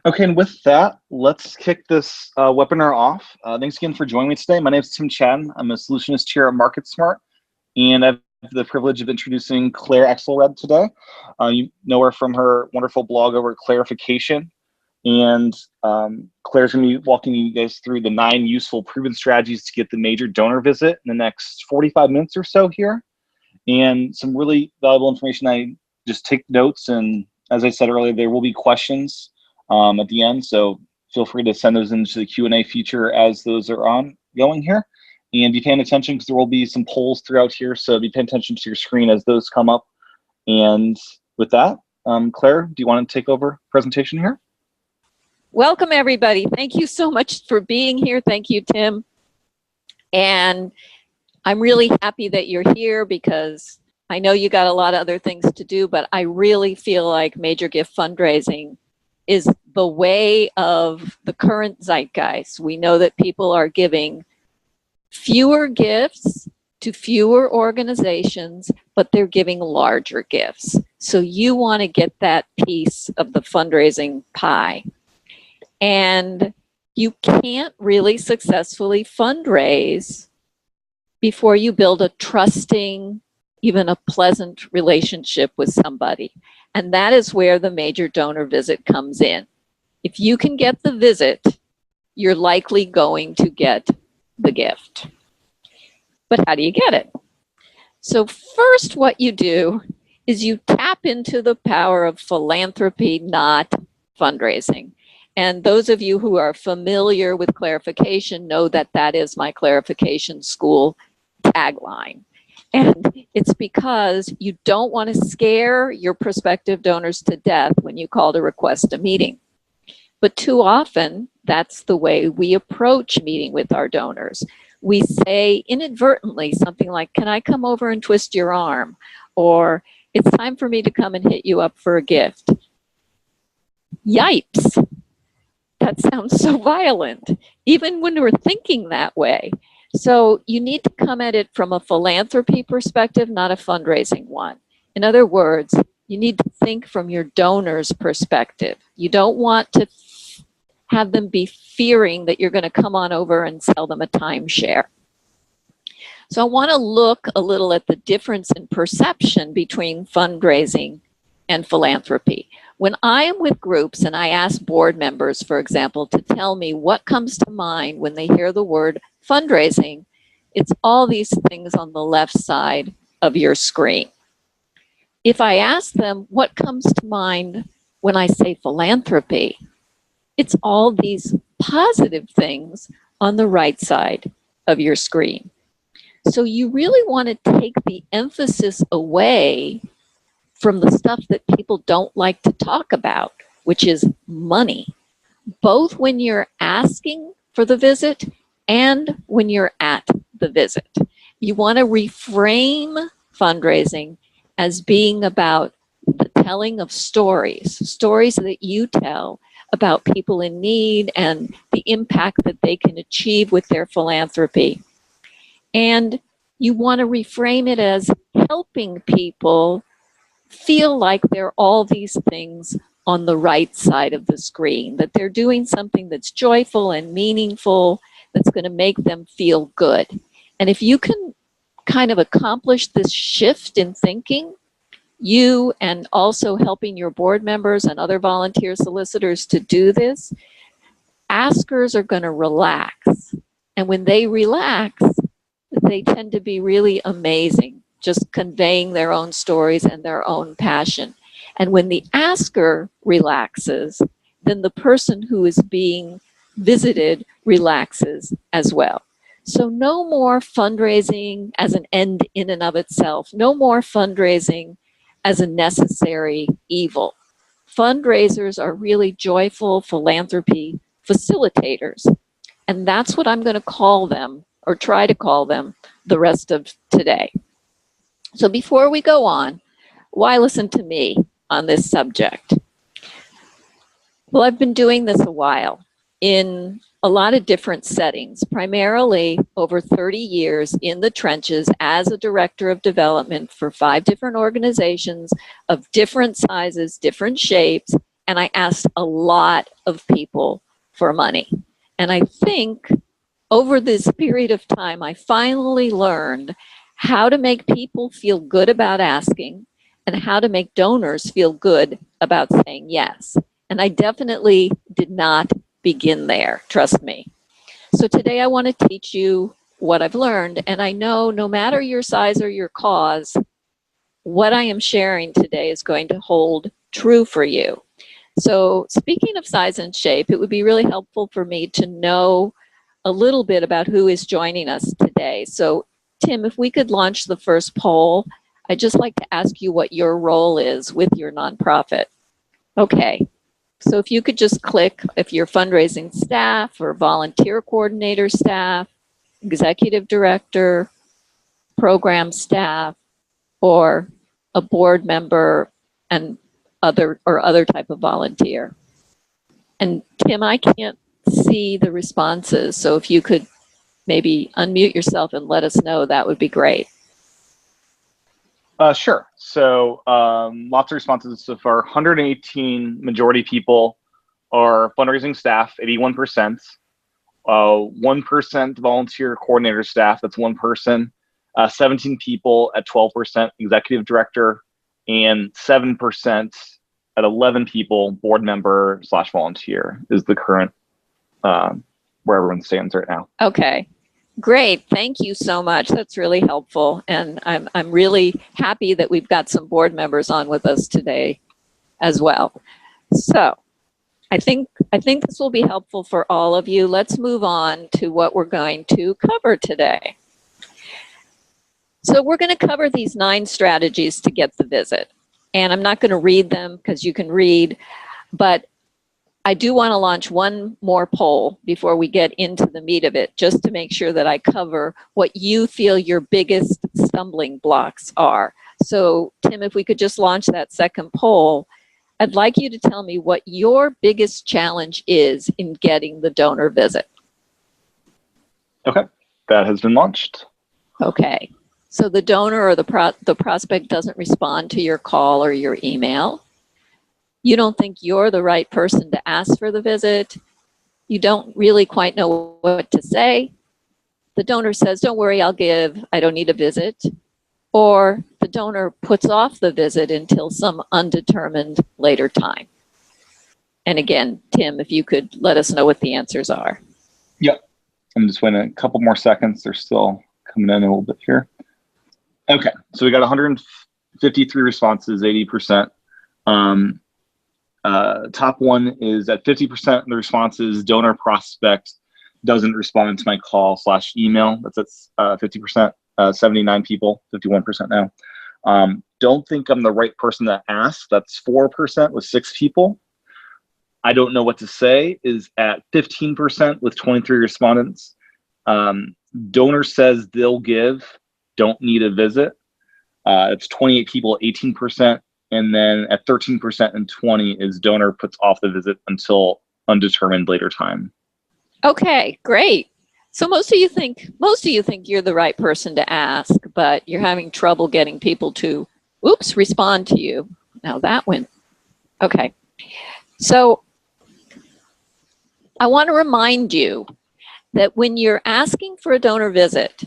Okay, and with that, let's kick this webinar off. Thanks again for joining me today. My name is Tim Chan. I'm a solutionist here at MarketSmart, and I have the privilege of introducing Claire Axelrad today. You know her from her wonderful blog over at Clarification, and Claire's going to be walking you guys through the 9 useful proven strategies to get the major donor visit in the next 45 minutes or so here, and some really valuable information. I just take notes, and as I said earlier, there will be questions at the end, so feel free to send those into the Q&A feature as those are ongoing here. And be paying attention because there will be some polls throughout here, so be paying attention to your screen as those come up. And with that, Claire, do you want to take over presentation here? Welcome, everybody. Thank you so much for being here. Thank you, Tim. And I'm really happy that you're here because I know you got a lot of other things to do, but I really feel like major gift fundraising is the way of the current zeitgeist. We know that people are giving fewer gifts to fewer organizations, but they're giving larger gifts. So you want to get that piece of the fundraising pie. And you can't really successfully fundraise before you build a trusting, even a pleasant relationship with somebody. And that is where the major donor visit comes in. If you can get the visit, you're likely going to get the gift. But how do you get it? So first, what you do is you tap into the power of philanthropy, not fundraising. And those of you who are familiar with Clarification know that that is my Clarification School tagline. And it's because you don't want to scare your prospective donors to death when you call to request a meeting. But too often, that's the way we approach meeting with our donors. We say inadvertently something like, "Can I come over and twist your arm?" Or, "It's time for me to come and hit you up for a gift." Yipes! That sounds so violent, even when we're thinking that way. So you need to come at it from a philanthropy perspective, not a fundraising one. In other words, you need to think from your donor's perspective. You don't want to have them be fearing that you're going to come on over and sell them a timeshare. So I want to look a little at the difference in perception between fundraising and philanthropy. When I am with groups and I ask board members, for example, to tell me what comes to mind when they hear the word fundraising, it's all these things on the left side of your screen. If I ask them what comes to mind when I say philanthropy, it's all these positive things on the right side of your screen. So you really want to take the emphasis away from the stuff that people don't like to talk about, which is money, both when you're asking for the visit and when you're at the visit. You want to reframe fundraising as being about the telling of stories that you tell about people in need and the impact that they can achieve with their philanthropy. And you want to reframe it as helping people feel like they're all these things on the right side of the screen, that they're doing something that's joyful and meaningful, that's going to make them feel good. And if you can kind of accomplish this shift in thinking, you and also helping your board members and other volunteer solicitors to do this, askers are going to relax. And when they relax, they tend to be really amazing, just conveying their own stories and their own passion. And when the asker relaxes, then the person who is being visited relaxes as well. So no more fundraising as an end in and of itself. No more fundraising as a necessary evil. Fundraisers are really joyful philanthropy facilitators. And that's what I'm going to call them, or try to call them, the rest of today. So before we go on, why listen to me on this subject? Well, I've been doing this a while in a lot of different settings, primarily over 30 years in the trenches as a director of development for 5 different organizations of different sizes, different shapes, and I asked a lot of people for money. And I think over this period of time, I finally learned how to make people feel good about asking and how to make donors feel good about saying yes. And I definitely did not begin there, trust me. So today I want to teach you what I've learned. And I know no matter your size or your cause, what I am sharing today is going to hold true for you. So speaking of size and shape, it would be really helpful for me to know a little bit about who is joining us today. So Tim, if we could launch the first poll, I'd just like to ask you what your role is with your nonprofit. Okay, so if you could just click if you're fundraising staff or volunteer coordinator staff, executive director, program staff, or a board member and other type of volunteer. And Tim, I can't see the responses, so if you could maybe unmute yourself and let us know, that would be great. Sure. So lots of responses so far. 118 majority people are fundraising staff, 81%. 1% volunteer coordinator staff, that's one person. 17 people at 12%, executive director, and 7% at 11 people, board member / volunteer is the current where everyone stands right now. Okay. Great. Thank you so much. That's really helpful. And I'm really happy that we've got some board members on with us today as well. So I think this will be helpful for all of you. Let's move on to what we're going to cover today. So we're going to cover these 9 strategies to get the visit. And I'm not going to read them because you can read, but I do want to launch one more poll before we get into the meat of it, just to make sure that I cover what you feel your biggest stumbling blocks are. So Tim, if we could just launch that second poll, I'd like you to tell me what your biggest challenge is in getting the donor visit. Okay, that has been launched. Okay, so the donor or the prospect doesn't respond to your call or your email. You don't think you're the right person to ask for the visit. You don't really quite know what to say. The donor says, don't worry, I'll give, I don't need a visit. Or the donor puts off the visit until some undetermined later time. And again, Tim, if you could let us know what the answers are. Yep. I'm just waiting a couple more seconds. They're still coming in a little bit here. Okay, so we got 153 responses, 80%. Top one is at 50% of the responses, donor prospect doesn't respond to my call / email. That's at 50%, 79 people, 51% now. Don't think I'm the right person to ask. That's 4% with 6 people. I don't know what to say is at 15% with 23 respondents. Donor says they'll give, don't need a visit. It's 28 people, 18%. And then at 13% and 20 is donor puts off the visit until undetermined later time. Okay, great. So most of you think you're the right person to ask, but you're having trouble getting people to, respond to you. Now that went, okay. So I want to remind you that when you're asking for a donor visit,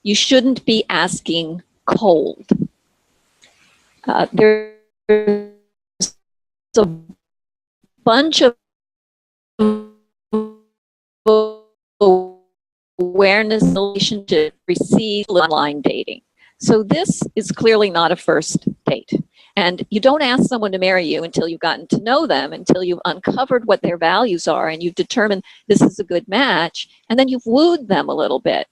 you shouldn't be asking cold. There's a bunch of awareness relationship received online dating. So this is clearly not a first date. And you don't ask someone to marry you until you've gotten to know them, until you've uncovered what their values are and you've determined this is a good match, and then you've wooed them a little bit.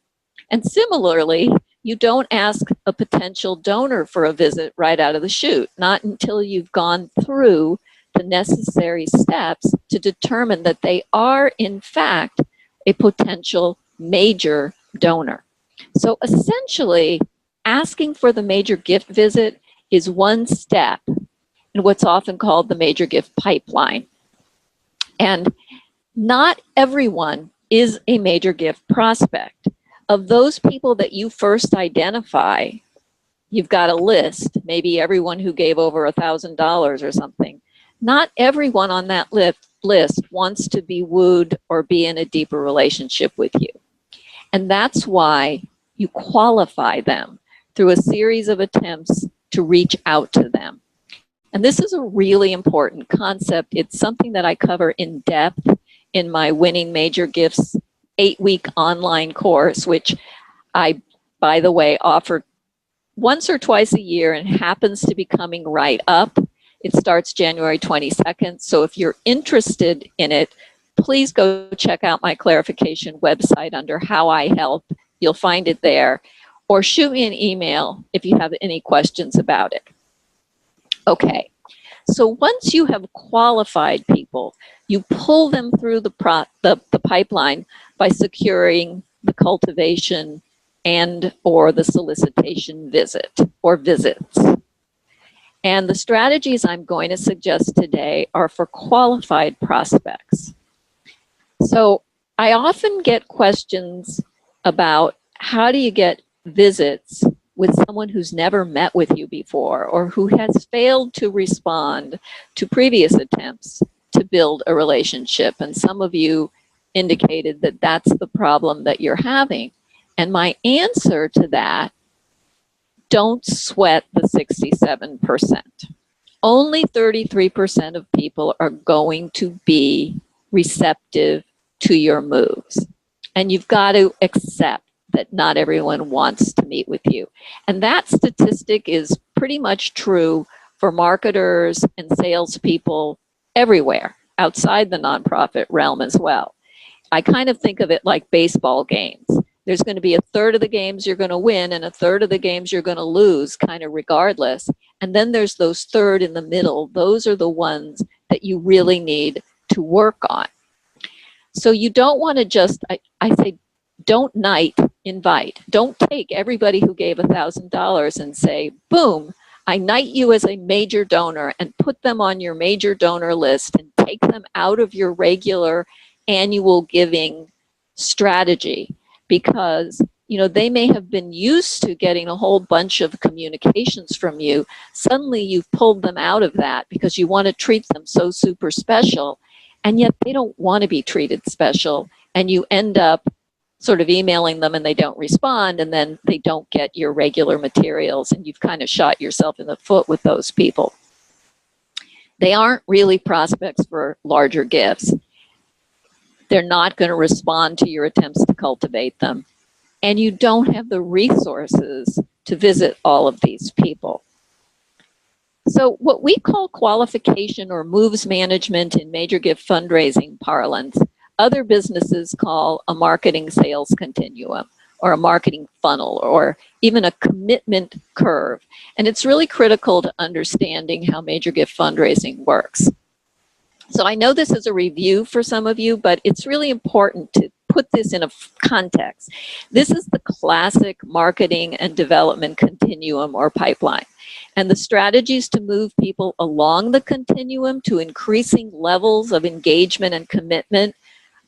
And similarly, you don't ask a potential donor for a visit right out of the chute, not until you've gone through the necessary steps to determine that they are, in fact, a potential major donor. So essentially, asking for the major gift visit is one step in what's often called the major gift pipeline. And not everyone is a major gift prospect. Of those people that you first identify, you've got a list, maybe everyone who gave over $1,000 or something. not everyone on that list wants to be wooed or be in a deeper relationship with you. And that's why you qualify them through a series of attempts to reach out to them. And this is a really important concept. It's something that I cover in depth in my Winning Major Gifts 8-week online course, which I, by the way, offer once or twice a year and happens to be coming right up. It starts January 22nd. So if you're interested in it, please go check out my clarification website under How I Help. You'll find it there. Or shoot me an email if you have any questions about it. Okay, so once you have qualified people, you pull them through the pipeline by securing the cultivation and or the solicitation visit or visits. And the strategies I'm going to suggest today are for qualified prospects. So I often get questions about how do you get visits with someone who's never met with you before or who has failed to respond to previous attempts to build a relationship. And some of you indicated that that's the problem that you're having. And my answer to that, don't sweat the 67%. Only 33% of people are going to be receptive to your moves. And you've got to accept that not everyone wants to meet with you. And that statistic is pretty much true for marketers and salespeople everywhere outside the nonprofit realm as well. I kind of think of it like baseball games. There's going to be a third of the games you're going to win and a third of the games you're going to lose, kind of regardless. And then there's those third in the middle. Those are the ones that you really need to work on. So you don't want to just, I say, don't invite. Don't take everybody who gave $1,000 and say, boom, I knight you as a major donor and put them on your major donor list and take them out of your regular annual giving strategy, because they may have been used to getting a whole bunch of communications from you. Suddenly you've pulled them out of that because you want to treat them so super special, and yet they don't want to be treated special, and you end up sort of emailing them and they don't respond, and then they don't get your regular materials, and you've kind of shot yourself in the foot with those people. They aren't really prospects for larger gifts. They're not going to respond to your attempts to cultivate them. And you don't have the resources to visit all of these people. So what we call qualification or moves management in major gift fundraising parlance, other businesses call a marketing sales continuum or a marketing funnel or even a commitment curve. And it's really critical to understanding how major gift fundraising works. So I know this is a review for some of you, but it's really important to put this in a context. This is the classic marketing and development continuum or pipeline. And the strategies to move people along the continuum to increasing levels of engagement and commitment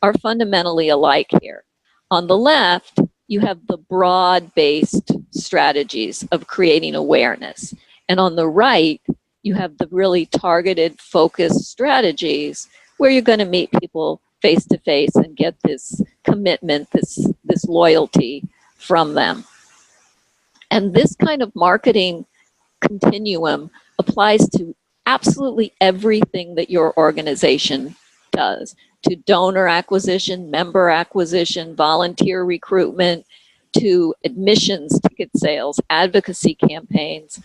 are fundamentally alike here. On the left, you have the broad-based strategies of creating awareness. And on the right, you have the really targeted, focused strategies where you're going to meet people face-to-face and get this commitment, this loyalty from them. And this kind of marketing continuum applies to absolutely everything that your organization does, to donor acquisition, member acquisition, volunteer recruitment, to admissions, ticket sales, advocacy campaigns,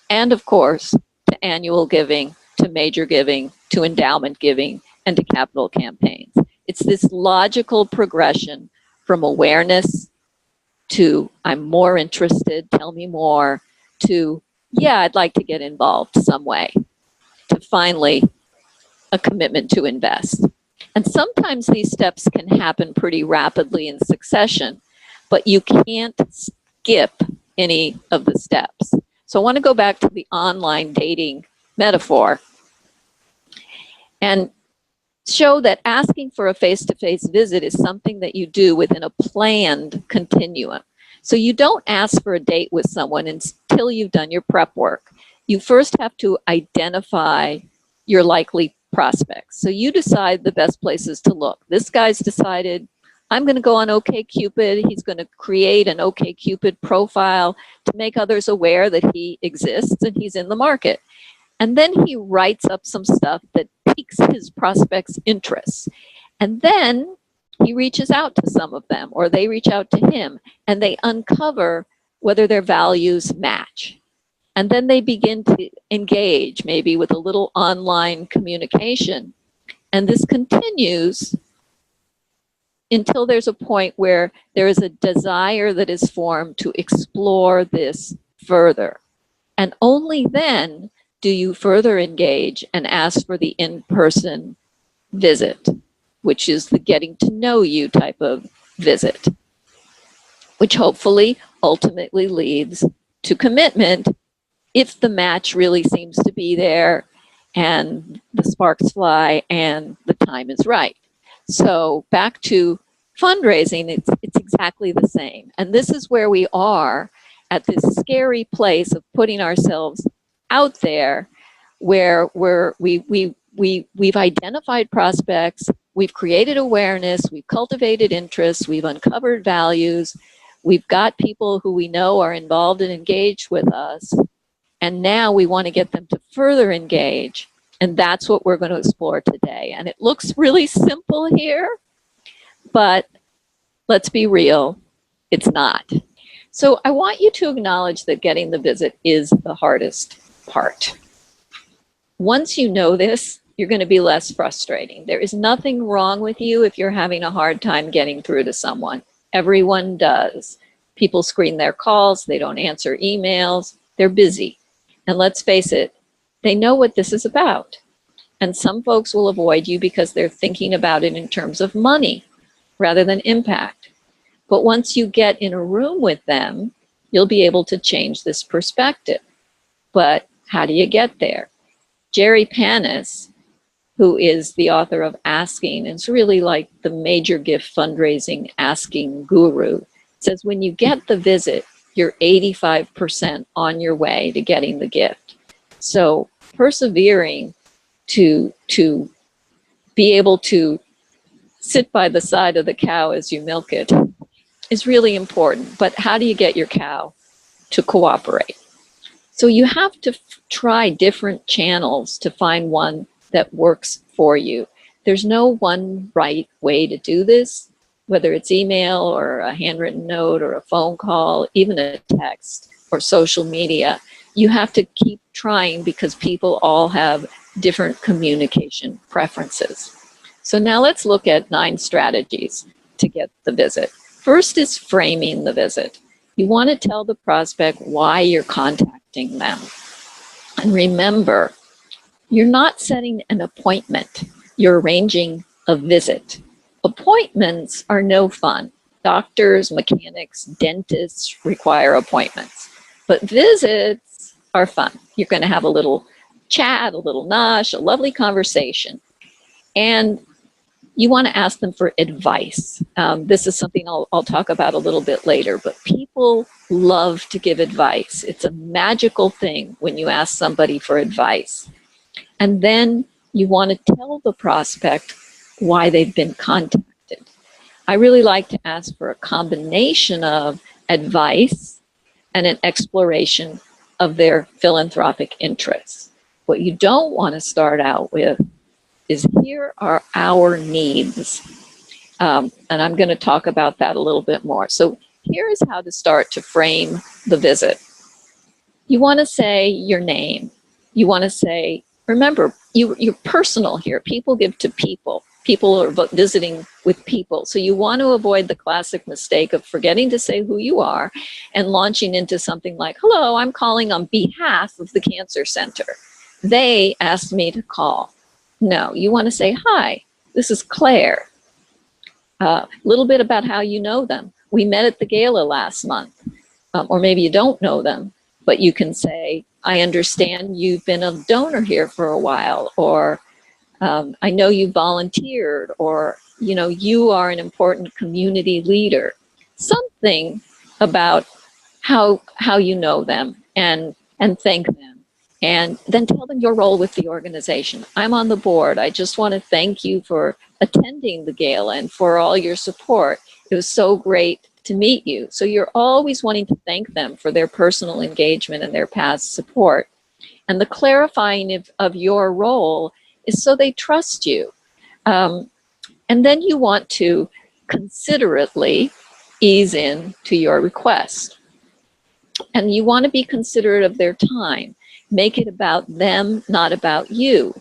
and of course, to annual giving, to major giving, to endowment giving, and to capital campaigns. It's this logical progression from awareness to I'm more interested, tell me more, to yeah, I'd like to get involved some way, to finally a commitment to invest. And sometimes these steps can happen pretty rapidly in succession, but you can't skip any of the steps. So I want to go back to the online dating metaphor and show that asking for a face-to-face visit is something that you do within a planned continuum. So you don't ask for a date with someone until you've done your prep work. You first have to identify your likely prospects. So you decide the best places to look. This guy's decided, I'm going to go on OkCupid. He's going to create an OkCupid profile to make others aware that he exists and he's in the market. And then he writes up some stuff that piques his prospects' interests. And then he reaches out to some of them, or they reach out to him, and they uncover whether their values match. And then they begin to engage, maybe with a little online communication. And this continues until there's a point where there is a desire that is formed to explore this further. And only then do you further engage and ask for the in-person visit, which is the getting to know you type of visit, which hopefully ultimately leads to commitment if the match really seems to be there and the sparks fly and the time is right. So back to fundraising, it's exactly the same. And this is where we are at this scary place of putting ourselves out there, where we've identified prospects, we've created awareness, we've cultivated interest, we've uncovered values, we've got people who we know are involved and engaged with us, and now we want to get them to further engage. And that's what we're going to explore today. And it looks really simple here, but let's be real, it's not. So I want you to acknowledge that getting the visit is the hardest part. Once you know this, you're going to be less frustrating. There is nothing wrong with you if you're having a hard time getting through to someone. Everyone does. People screen their calls, they don't answer emails, they're busy. And let's face it, they know what this is about. And some folks will avoid you because they're thinking about it in terms of money rather than impact. But once you get in a room with them, you'll be able to change this perspective. But how do you get there? Jerry Panis, who is the author of Asking, and it's really like the major gift fundraising asking guru, says when you get the visit, you're 85% on your way to getting the gift. So persevering to be able to sit by the side of the cow as you milk it is really important. But how do you get your cow to cooperate? So you have to try different channels to find one that works for you. There's no one right way to do this, whether it's email or a handwritten note or a phone call, even a text or social media. You have to keep trying because people all have different communication preferences. So now let's look at 9 strategies to get the visit. First is framing the visit. You want to tell the prospect why you're contacting them. And remember, you're not setting an appointment, you're arranging a visit. Appointments are no fun. Doctors, mechanics, dentists require appointments. But visits are fun. You're going to have a little chat, a little nosh, a lovely conversation. And you want to ask them for advice. This is something I'll talk about a little bit later, but people love to give advice. It's a magical thing when you ask somebody for advice. And then you want to tell the prospect why they've been contacted. I really like to ask for a combination of advice and an exploration of their philanthropic interests. What you don't want to start out with is, here are our needs. And I'm going to talk about that a little bit more. So here is how to start to frame the visit. You want to say your name. You want to say, remember, you're personal here. People give to people. People are visiting with people. So you want to avoid the classic mistake of forgetting to say who you are and launching into something like, hello, I'm calling on behalf of the Cancer Center. They asked me to call. No, you want to say, hi, this is Claire. A little bit about how you know them. We met at the gala last month. Or maybe you don't know them, but you can say, I understand you've been a donor here for a while, or I know you volunteered, or you are an important community leader. Something about how you know them and thank them. And then tell them your role with the organization. I'm on the board. I just want to thank you for attending the gala and for all your support. It was so great to meet you. So you're always wanting to thank them for their personal engagement and their past support. And the clarifying of your role is so they trust you. And then you want to considerately ease in to your request. And you want to be considerate of their time. Make it about them, not about you.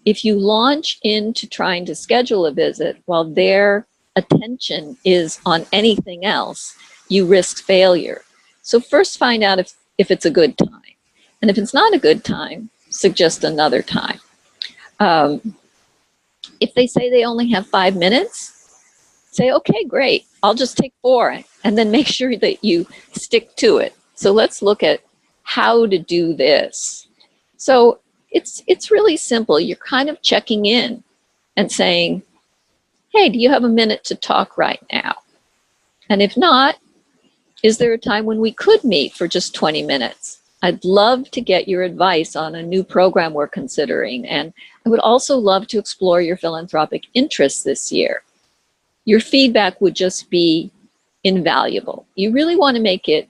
If you launch into trying to schedule a visit while their attention is on anything else, you risk failure. So first find out if it's a good time. And if it's not a good time, suggest another time. If they say they only have 5 minutes, say, okay, great, I'll just take 4, and then make sure that you stick to it. So let's look at how to do this. So it's really simple. You're kind of checking in and saying, hey, do you have a minute to talk right now? And if not, is there a time when we could meet for just 20 minutes? I'd love to get your advice on a new program we're considering. And I would also love to explore your philanthropic interests this year. Your feedback would just be invaluable. You really want to make it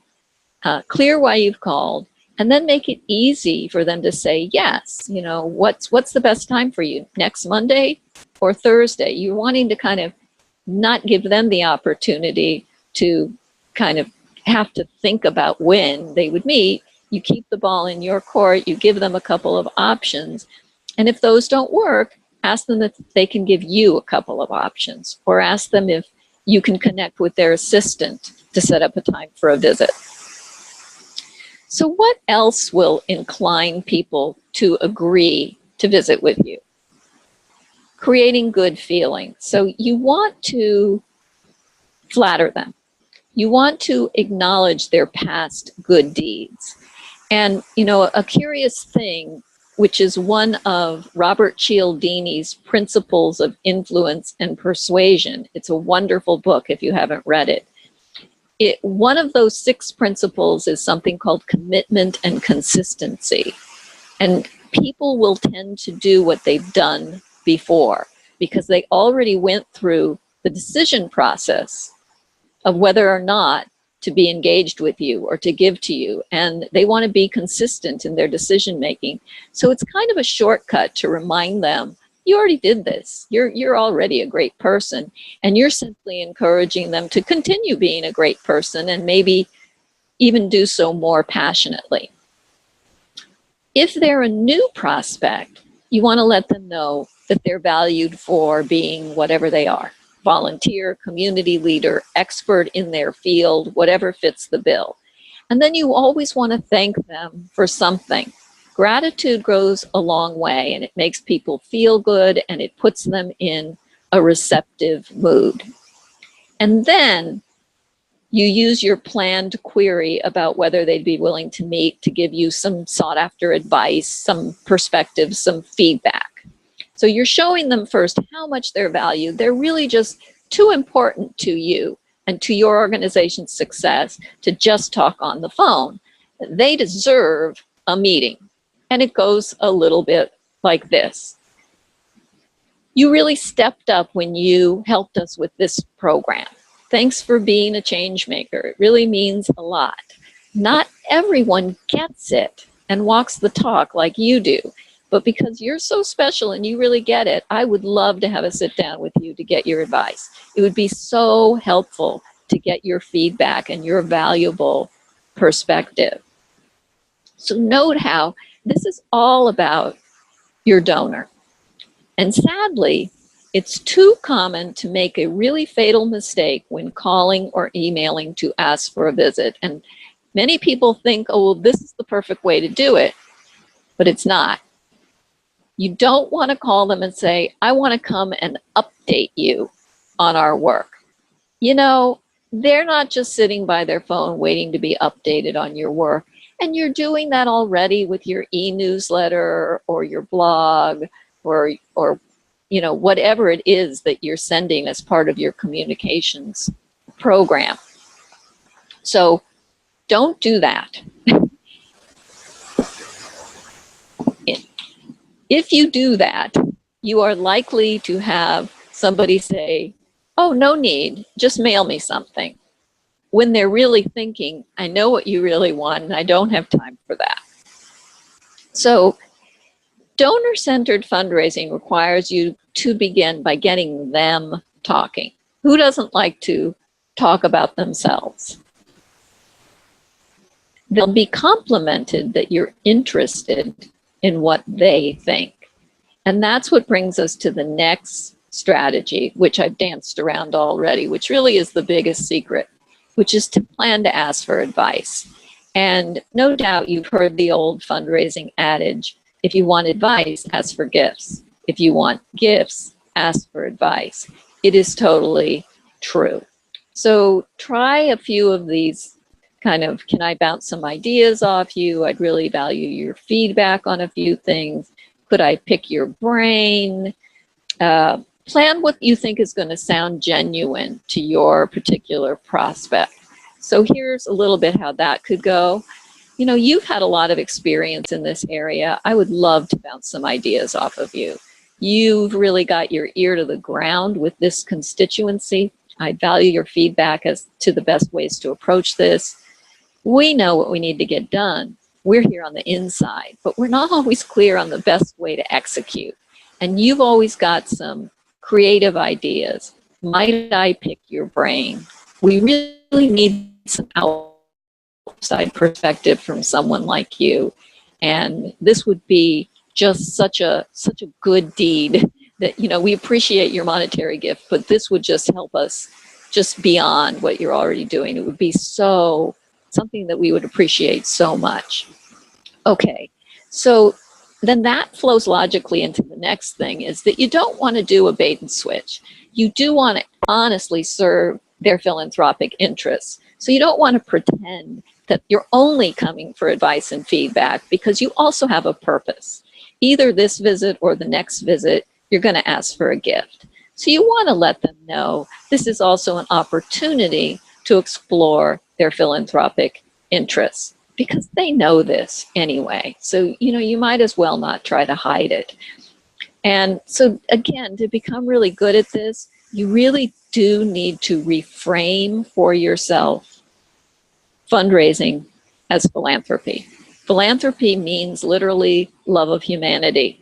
clear why you've called, and then make it easy for them to say yes. You know, what's the best time for you? Next Monday or Thursday? You're wanting to kind of not give them the opportunity to kind of have to think about when they would meet. You keep the ball in your court. You give them a couple of options. And if those don't work, ask them if they can give you a couple of options, or ask them if you can connect with their assistant to set up a time for a visit. So what else will incline people to agree to visit with you? Creating good feeling. So you want to flatter them. You want to acknowledge their past good deeds. And, you know, a curious thing, which is one of Robert Cialdini's Principles of Influence and Persuasion. It's a wonderful book if you haven't read it. One of those 6 principles is something called commitment and consistency. And people will tend to do what they've done before because they already went through the decision process of whether or not to be engaged with you or to give to you. And they want to be consistent in their decision making. So it's kind of a shortcut to remind them, you already did this. You're already a great person. And you're simply encouraging them to continue being a great person and maybe even do so more passionately. If they're a new prospect, you want to let them know that they're valued for being whatever they are. Volunteer, community leader, expert in their field, whatever fits the bill. And then you always want to thank them for something. Gratitude goes a long way, and it makes people feel good, and it puts them in a receptive mood. And then you use your planned query about whether they'd be willing to meet to give you some sought after advice, some perspective, some feedback. So you're showing them first how much they're valued. They're really just too important to you and to your organization's success to just talk on the phone. They deserve a meeting. And it goes a little bit like this. You really stepped up when you helped us with this program. Thanks for being a change maker. It really means a lot. Not everyone gets it and walks the talk like you do. But because you're so special and you really get it, I would love to have a sit down with you to get your advice. It would be so helpful to get your feedback and your valuable perspective. So note how this is all about your donor. And sadly, it's too common to make a really fatal mistake when calling or emailing to ask for a visit. And many people think, oh, well, this is the perfect way to do it, but it's not. You don't want to call them and say, I want to come and update you on our work. You know, they're not just sitting by their phone waiting to be updated on your work. And you're doing that already with your e-newsletter or your blog or you know, whatever it is that you're sending as part of your communications program. So don't do that. If you do that, you are likely to have somebody say, oh, no need, just mail me something, when they're really thinking, I know what you really want and I don't have time for that. So donor-centered fundraising requires you to begin by getting them talking. Who doesn't like to talk about themselves? They'll be complimented that you're interested in what they think. And that's what brings us to the next strategy, which I've danced around already, which really is the biggest secret, which is to plan to ask for advice. And no doubt you've heard the old fundraising adage, if you want advice, ask for gifts. If you want gifts, ask for advice. It is totally true. So try a few of these kind of, can I bounce some ideas off you? I'd really value your feedback on a few things. Could I pick your brain? Plan what you think is going to sound genuine to your particular prospect. So here's a little bit how that could go. You know, you've had a lot of experience in this area. I would love to bounce some ideas off of you. You've really got your ear to the ground with this constituency. I value your feedback as to the best ways to approach this. We know what we need to get done. We're here on the inside, but we're not always clear on the best way to execute. And you've always got some creative ideas. Might I pick your brain? We really need some outside perspective from someone like you. And this would be just such a good deed that, you know, we appreciate your monetary gift, but this would just help us just beyond what you're already doing. It would be something that we would appreciate so much. Okay, so then that flows logically into the next thing, is that you don't want to do a bait and switch. You do want to honestly serve their philanthropic interests. So you don't want to pretend that you're only coming for advice and feedback, because you also have a purpose. Either this visit or the next visit, you're going to ask for a gift. So you want to let them know this is also an opportunity to explore their philanthropic interests, because they know this anyway. So, you know, you might as well not try to hide it. And so again, to become really good at this, you really do need to reframe for yourself fundraising as philanthropy. Philanthropy means literally love of humanity.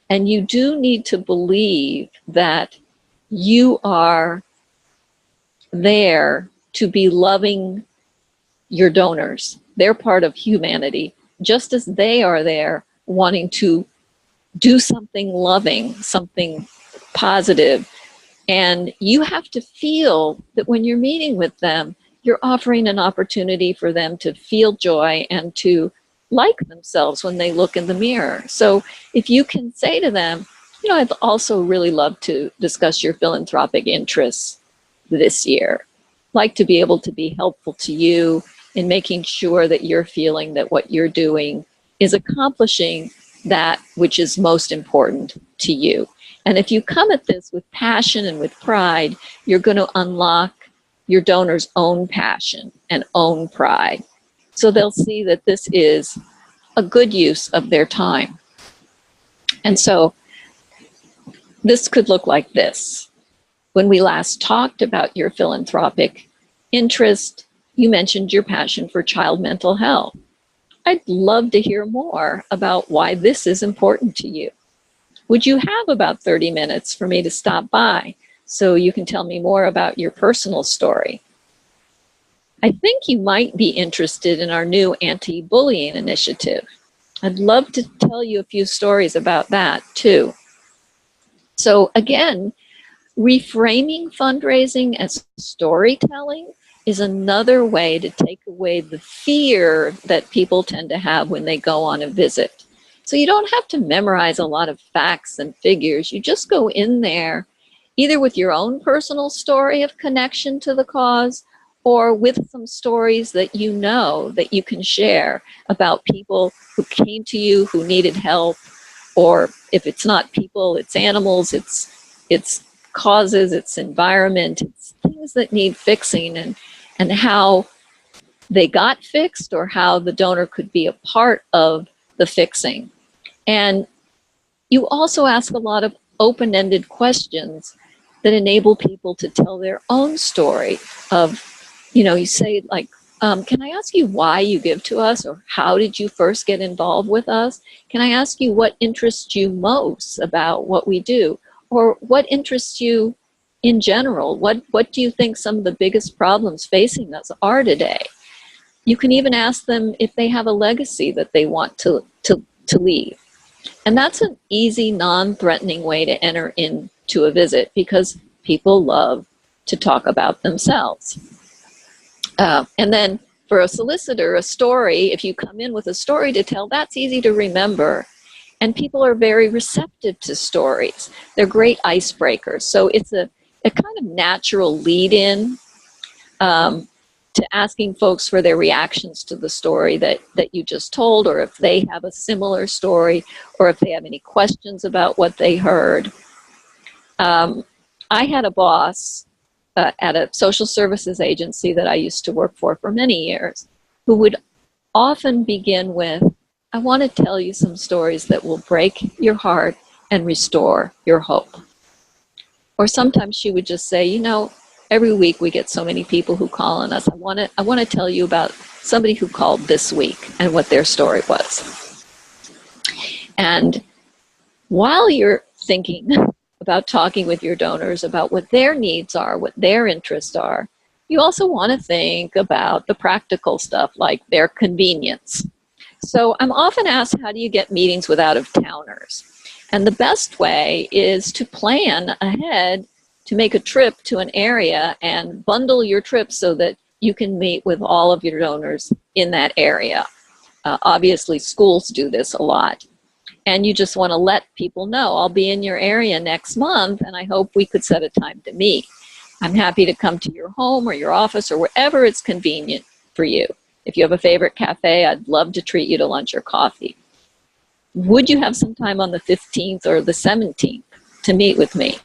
And you do need to believe that you are there to be loving your donors. They're part of humanity, just as they are there wanting to do something loving, something positive. And you have to feel that when you're meeting with them, you're offering an opportunity for them to feel joy and to like themselves when they look in the mirror. So if you can say to them, you know, I'd also really love to discuss your philanthropic interests this year. Like to be able to be helpful to you in making sure that you're feeling that what you're doing is accomplishing that which is most important to you. And if you come at this with passion and with pride, you're going to unlock your donor's own passion and own pride. So they'll see that this is a good use of their time. And so this could look like this. When we last talked about your philanthropic interest, you mentioned your passion for child mental health. I'd love to hear more about why this is important to you. Would you have about 30 minutes for me to stop by so you can tell me more about your personal story? I think you might be interested in our new anti-bullying initiative. I'd love to tell you a few stories about that too. So again, reframing fundraising as storytelling is another way to take away the fear that people tend to have when they go on a visit. So you don't have to memorize a lot of facts and figures. You just go in there either with your own personal story of connection to the cause or with some stories that you know that you can share about people who came to you who needed help, or if it's not people, it's animals, it's causes, it's environment, it's things that need fixing, and how they got fixed or how the donor could be a part of the fixing. And You also ask a lot of open-ended questions that enable people to tell their own story of, you say like, can I ask you why you give to us, or how did you first get involved with us? Can I ask you what interests you most about what we do, or what interests you in general? What do you think some of the biggest problems facing us are today? You can even ask them if they have a legacy that they want to leave. And that's an easy, non-threatening way to enter into a visit, because people love to talk about themselves. And then for a solicitor, a story, if you come in with a story to tell, that's easy to remember. And people are very receptive to stories. They're great icebreakers. So it's a kind of natural lead-in to asking folks for their reactions to the story that you just told, or if they have a similar story, or if they have any questions about what they heard. I had a boss at a social services agency that I used to work for many years, who would often begin with, I want to tell you some stories that will break your heart and restore your hope. Or sometimes she would just say, every week we get so many people who call on us. I want to tell you about somebody who called this week and what their story was. And while you're thinking about talking with your donors about what their needs are, what their interests are, you also want to think about the practical stuff like their convenience. So I'm often asked, how do you get meetings with out-of-towners? And the best way is to plan ahead to make a trip to an area and bundle your trip so that you can meet with all of your donors in that area. Obviously, schools do this a lot. And you just want to let people know, I'll be in your area next month, and I hope we could set a time to meet. I'm happy to come to your home or your office or wherever it's convenient for you. If you have a favorite cafe, I'd love to treat you to lunch or coffee. Would you have some time on the 15th or the 17th to meet with me?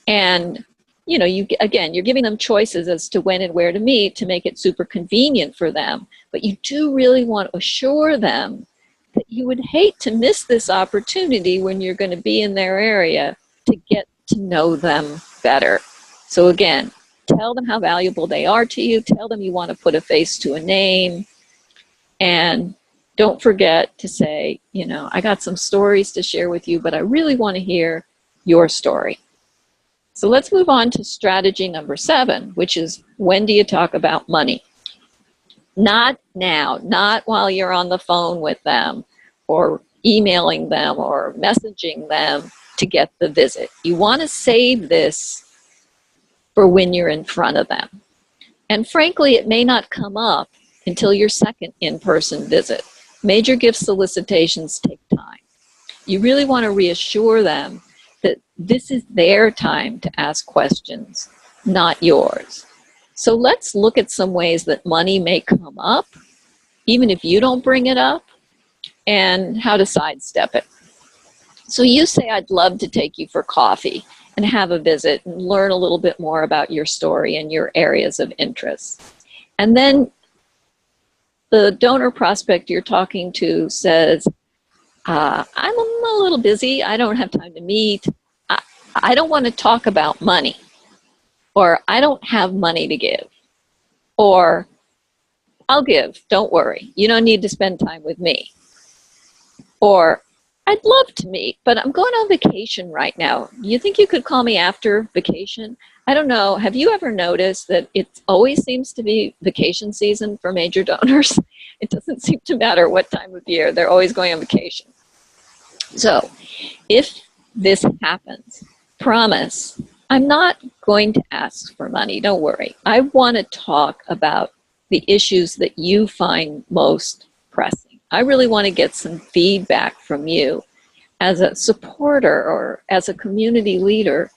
And, you're giving them choices as to when and where to meet to make it super convenient for them. But you do really want to assure them that you would hate to miss this opportunity when you're going to be in their area to get to know them better. So again, tell them how valuable they are to you. Tell them you want to put a face to a name. And don't forget to say, I got some stories to share with you, but I really want to hear your story. So let's move on to strategy number 7, which is, when do you talk about money? Not now, not while you're on the phone with them or emailing them or messaging them to get the visit. You want to save this for when you're in front of them. And frankly, it may not come up until your second in-person visit. Major gift solicitations take time. You really want to reassure them that this is their time to ask questions, not yours. So let's look at some ways that money may come up, even if you don't bring it up, and how to sidestep it. So you say, I'd love to take you for coffee and have a visit and learn a little bit more about your story and your areas of interest. And then the donor prospect you're talking to says, I'm a little busy. I don't have time to meet. I don't want to talk about money. Or I don't have money to give. Or I'll give, don't worry. You don't need to spend time with me. Or I'd love to meet, but I'm going on vacation right now. You think you could call me after vacation? I don't know. Have you ever noticed that it always seems to be vacation season for major donors? It doesn't seem to matter what time of year. They're always going on vacation. So if this happens, promise, I'm not going to ask for money. Don't worry. I want to talk about the issues that you find most pressing. I really want to get some feedback from you as a supporter or as a community leader,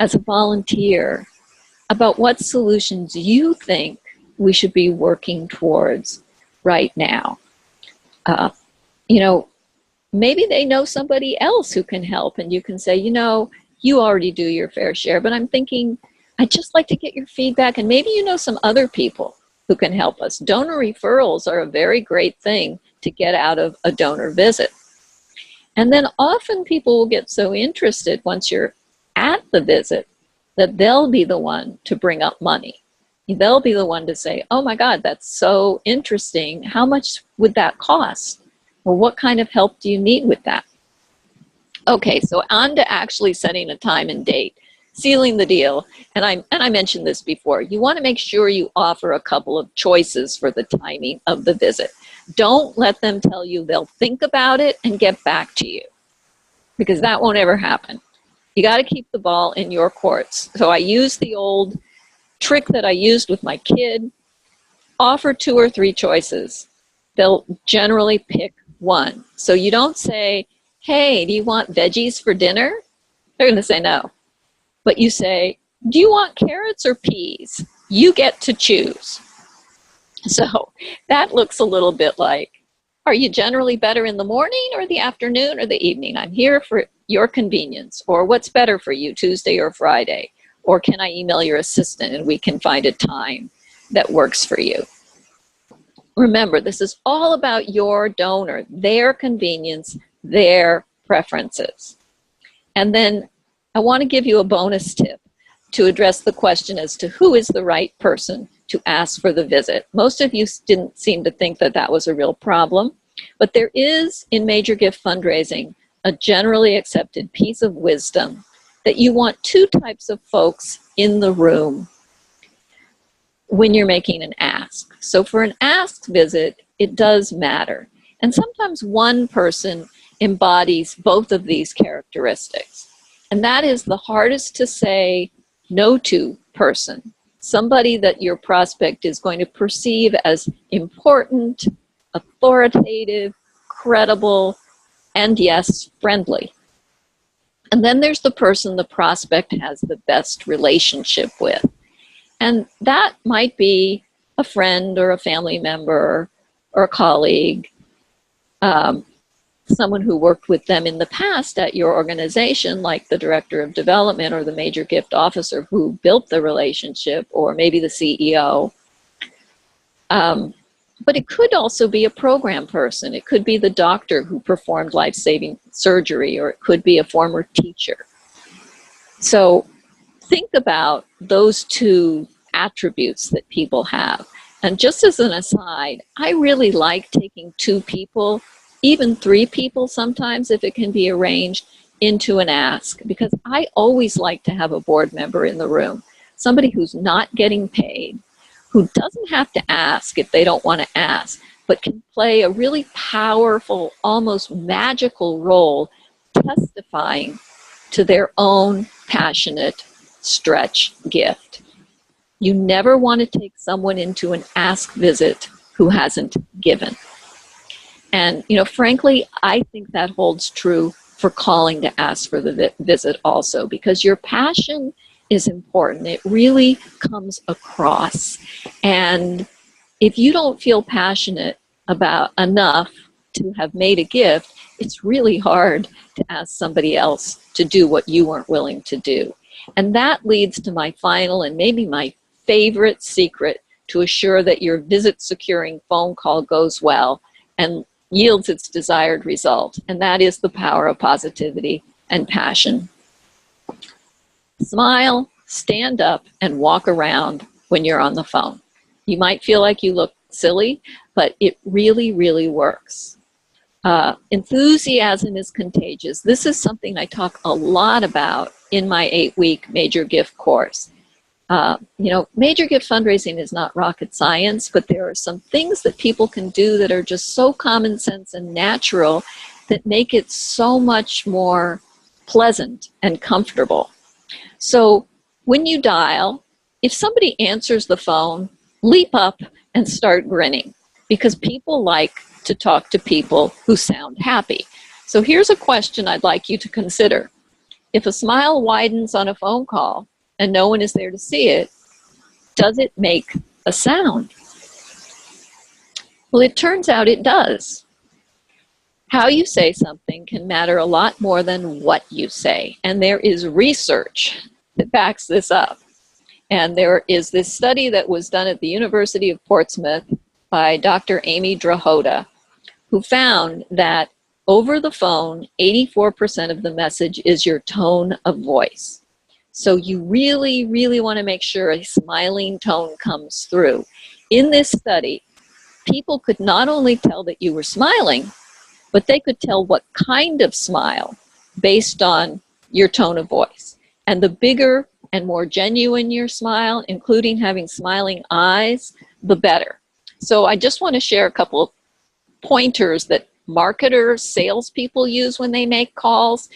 as a volunteer, about what solutions you think we should be working towards right now. Maybe they know somebody else who can help, and you can say, you already do your fair share, but I'm thinking I'd just like to get your feedback, and maybe you know some other people who can help us. Donor referrals are a very great thing to get out of a donor visit. And then often people will get so interested once you're at the visit that they'll be the one to bring up money. They'll be the one to say, oh my God, that's so interesting. How much would that cost? Or what kind of help do you need with that? Okay, so on to actually setting a time and date, sealing the deal. And I mentioned this before. You want to make sure you offer a couple of choices for the timing of the visit. Don't let them tell you they'll think about it and get back to you, because that won't ever happen. You got to keep the ball in your courts. So I use the old trick that I used with my kid. Offer 2 or 3 choices. They'll generally pick one. So you don't say, hey, do you want veggies for dinner? They're going to say no. But you say, do you want carrots or peas? You get to choose. So that looks a little bit like, are you generally better in the morning or the afternoon or the evening? I'm here for your convenience. Or what's better for you, Tuesday or Friday? Or can I email your assistant and we can find a time that works for you? Remember, this is all about your donor, their convenience, their preferences. And then I want to give you a bonus tip to address the question as to who is the right person to ask for the visit. Most of you didn't seem to think that that was a real problem, but there is in major gift fundraising a generally accepted piece of wisdom that you want 2 types of folks in the room when you're making an ask. So for an ask visit, it does matter. And sometimes one person embodies both of these characteristics. And that is the hardest to say no to person. Somebody that your prospect is going to perceive as important, authoritative, credible, and yes, friendly. And then there's the person the prospect has the best relationship with. And that might be a friend or a family member or a colleague, someone who worked with them in the past at your organization, like the director of development or the major gift officer who built the relationship, or maybe the CEO. But it could also be a program person. It could be the doctor who performed life-saving surgery, or it could be a former teacher. So think about those 2 attributes that people have. And just as an aside, I really like taking 2 people, even 3 people sometimes, if it can be arranged, into an ask, because I always like to have a board member in the room, somebody who's not getting paid, who doesn't have to ask if they don't want to ask, but can play a really powerful, almost magical role testifying to their own passionate stretch gift. You never want to take someone into an ask visit who hasn't given. And, frankly, I think that holds true for calling to ask for the visit also, because your passion is important. It really comes across. And if you don't feel passionate about enough to have made a gift, it's really hard to ask somebody else to do what you weren't willing to do. And that leads to my final and maybe my favorite secret to assure that your visit securing phone call goes well and yields its desired result. And that is the power of positivity and passion. Smile, stand up, and walk around when you're on the phone. You might feel like you look silly, but it really, really works. Enthusiasm is contagious. This is something I talk a lot about in my 8-week major gift course. Major gift fundraising is not rocket science, but there are some things that people can do that are just so common sense and natural that make it so much more pleasant and comfortable. So when you dial, if somebody answers the phone, leap up and start grinning, because people like to talk to people who sound happy. So here's a question I'd like you to consider. If a smile widens on a phone call and no one is there to see it, does it make a sound? Well, it turns out it does. How you say something can matter a lot more than what you say. And there is research that backs this up. And there is this study that was done at the University of Portsmouth by Dr. Amy Drahota, who found that Over the phone, 84% of the message is your tone of voice. So you really, really want to make sure a smiling tone comes through. In this study, people could not only tell that you were smiling, but they could tell what kind of smile based on your tone of voice. And the bigger and more genuine your smile, including having smiling eyes, the better. So I just want to share a couple of pointers that marketers, salespeople use when they make calls.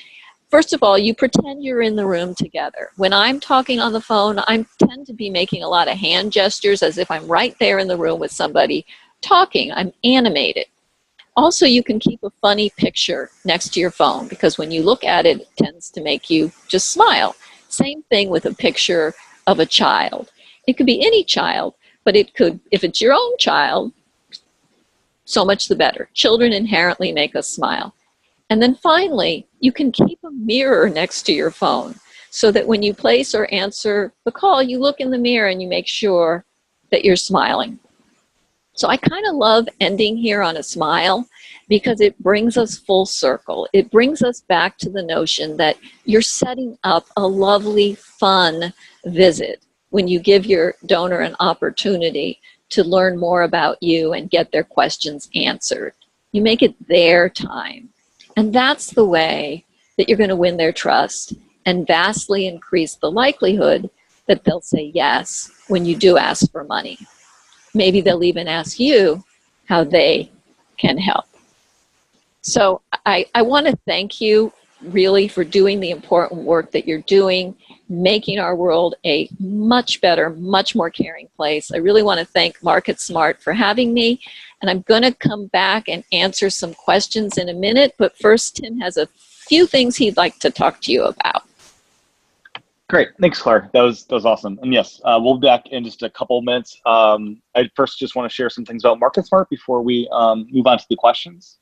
First of all, you pretend you're in the room together. When I'm talking on the phone, I tend to be making a lot of hand gestures as if I'm right there in the room with somebody talking. I'm animated. Also, you can keep a funny picture next to your phone because when you look at it, it tends to make you just smile. Same thing with a picture of a child. It could be any child, but it could, if it's your own child, so much the better. Children inherently make us smile. And then finally, you can keep a mirror next to your phone so that when you place or answer the call, you look in the mirror and you make sure that you're smiling. So I kind of love ending here on a smile because it brings us full circle. It brings us back to the notion that you're setting up a lovely, fun visit when you give your donor an opportunity to learn more about you and get their questions answered. You make it their time. And that's the way that you're going to win their trust and vastly increase the likelihood that they'll say yes when you do ask for money. Maybe they'll even ask you how they can help. So I want to thank you really for doing the important work that you're doing, making our world a much better, much more caring place. I really want to thank MarketSmart for having me. And I'm going to come back and answer some questions in a minute. But first, Tim has a few things he'd like to talk to you about. Great, thanks, Claire. That was awesome. And yes, we'll be back in just a couple of minutes. I first just want to share some things about MarketSmart before we move on to the questions.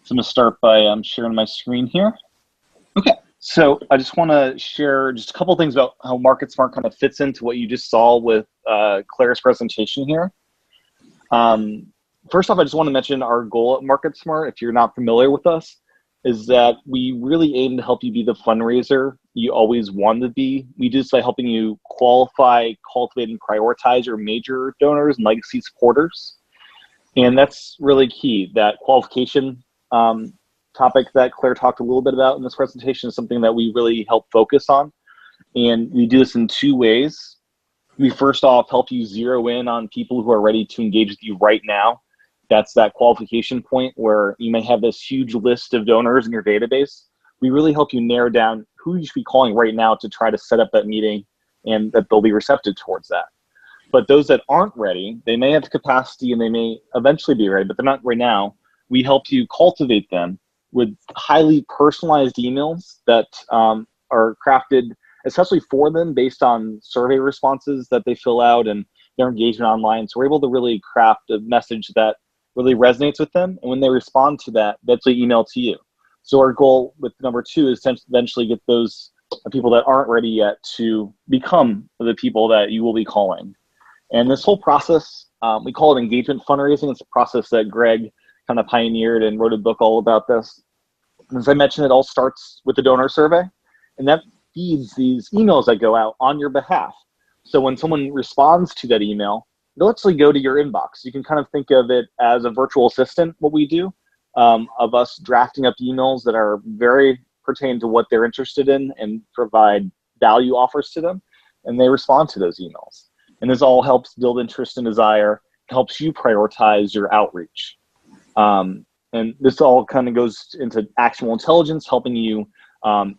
So I'm going to start by sharing my screen here. Okay, so I just want to share just a couple of things about how MarketSmart kind of fits into what you just saw with Claire's presentation here. First off, I just want to mention our goal at MarketSmart, if you're not familiar with us, is that we really aim to help you be the fundraiser you always wanted to be. We do this by helping you qualify, cultivate, and prioritize your major donors and legacy supporters. And that's really key. That qualification topic that Claire talked a little bit about in this presentation is something that we really help focus on. And we do this in two ways. We first off help you zero in on people who are ready to engage with you right now. That's that qualification point where you may have this huge list of donors in your database. We really help you narrow down who you should be calling right now to try to set up that meeting and that they'll be receptive towards that. But those that aren't ready, they may have the capacity and they may eventually be ready, but they're not right now. We help you cultivate them with highly personalized emails that are crafted especially for them based on survey responses that they fill out and their engagement online. So we're able to really craft a message that really resonates with them. And when they respond to that, that's an email to you. So our goal with number two is to eventually get those people that aren't ready yet to become the people that you will be calling. And this whole process, we call it engagement fundraising. It's a process that Greg kind of pioneered and wrote a book all about this. And as I mentioned, it all starts with the donor survey, and that feeds these emails that go out on your behalf. So when someone responds to that email, they'll actually go to your inbox. You can kind of think of it as a virtual assistant, what we do, of us drafting up emails that are very pertain to what they're interested in and provide value offers to them, and they respond to those emails. And this all helps build interest and desire, helps you prioritize your outreach. And this all kind of goes into actionable intelligence, helping you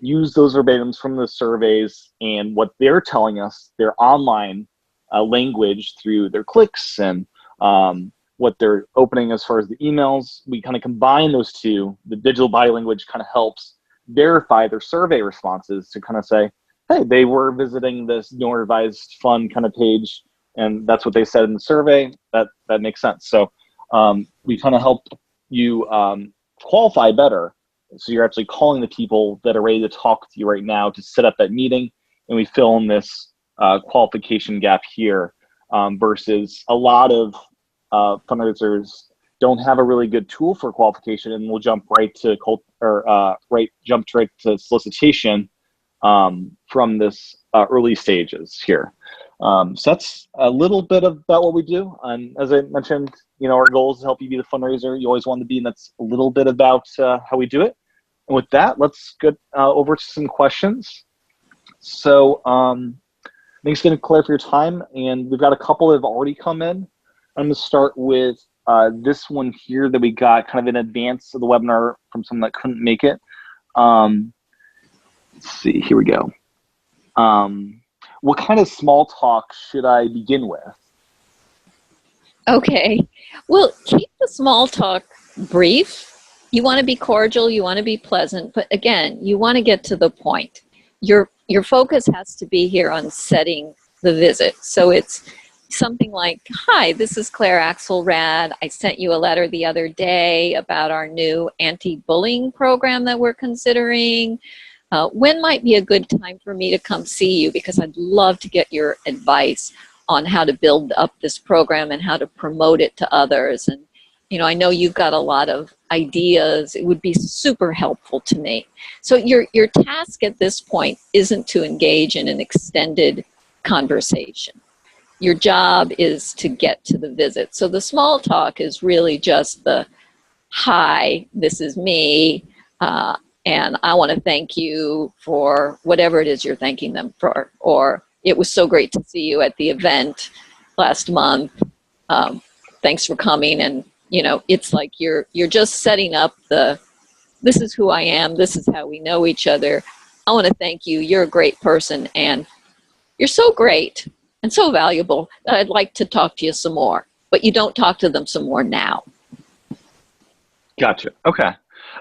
use those verbatims from the surveys and what they're telling us, their online language through their clicks and what they're opening as far as the emails. We kind of combine those two. The digital body language kind of helps verify their survey responses to kind of say, hey, they were visiting this donor advised fund kind of page, and that's what they said in the survey. That makes sense. So we kind of help you qualify better. So you're actually calling the people that are ready to talk to you right now to set up that meeting, and we fill in this qualification gap here versus a lot of fundraisers don't have a really good tool for qualification, and we'll jump right to jump right to solicitation from this early stages here. So that's a little bit about what we do. And as I mentioned, our goal is to help you be the fundraiser you always want to be, and that's a little bit about how we do it. And with that, let's get over to some questions. So thanks again, Claire, for your time. And we've got a couple that have already come in. I'm going to start with this one here that we got kind of in advance of the webinar from someone that couldn't make it. Let's see, here we go. What kind of small talk should I begin with? Okay, well, keep the small talk brief. You want to be cordial, you want to be pleasant, but again, you want to get to the point. Your focus has to be here on setting the visit. So it's something like, hi, this is Claire Axelrad. I sent you a letter the other day about our new anti-bullying program that we're considering. When might be a good time for me to come see you? Because I'd love to get your advice on how to build up this program and how to promote it to others. And, I know you've got a lot of ideas. It would be super helpful to me. So your task at this point isn't to engage in an extended conversation. Your job is to get to the visit. So the small talk is really just the, hi, this is me, and I want to thank you for whatever it is you're thanking them for. Or it was so great to see you at the event last month. Thanks for coming. And, it's like you're just setting up this is who I am. This is how we know each other. I want to thank you. You're a great person, and you're so great and so valuable that I'd like to talk to you some more. But you don't talk to them some more now. Gotcha. Okay.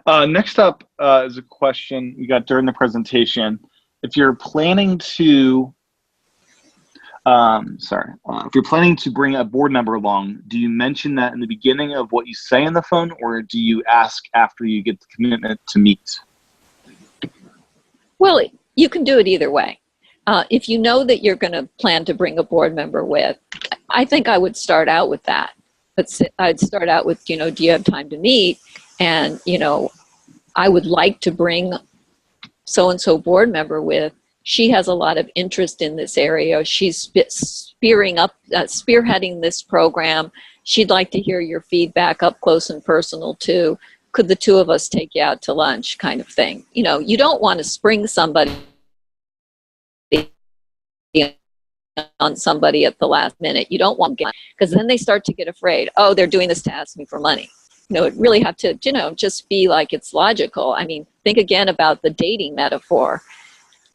Next up is a question we got during the presentation. If you're planning to, if you're planning to bring a board member along, do you mention that in the beginning of what you say on the phone, or do you ask after you get the commitment to meet? Well, you can do it either way. If you know that you're going to plan to bring a board member with, I think I would start out with that. I'd start out with, do you have time to meet? And, I would like to bring so-and-so board member with. She has a lot of interest in this area. She's spearheading this program. She'd like to hear your feedback up close and personal too. Could the two of us take you out to lunch, kind of thing? You don't want to spring somebody on somebody at the last minute. You don't want to, because then they start to get afraid. Oh, they're doing this to ask me for money. It really have to, just be like it's logical. I mean, think again about the dating metaphor.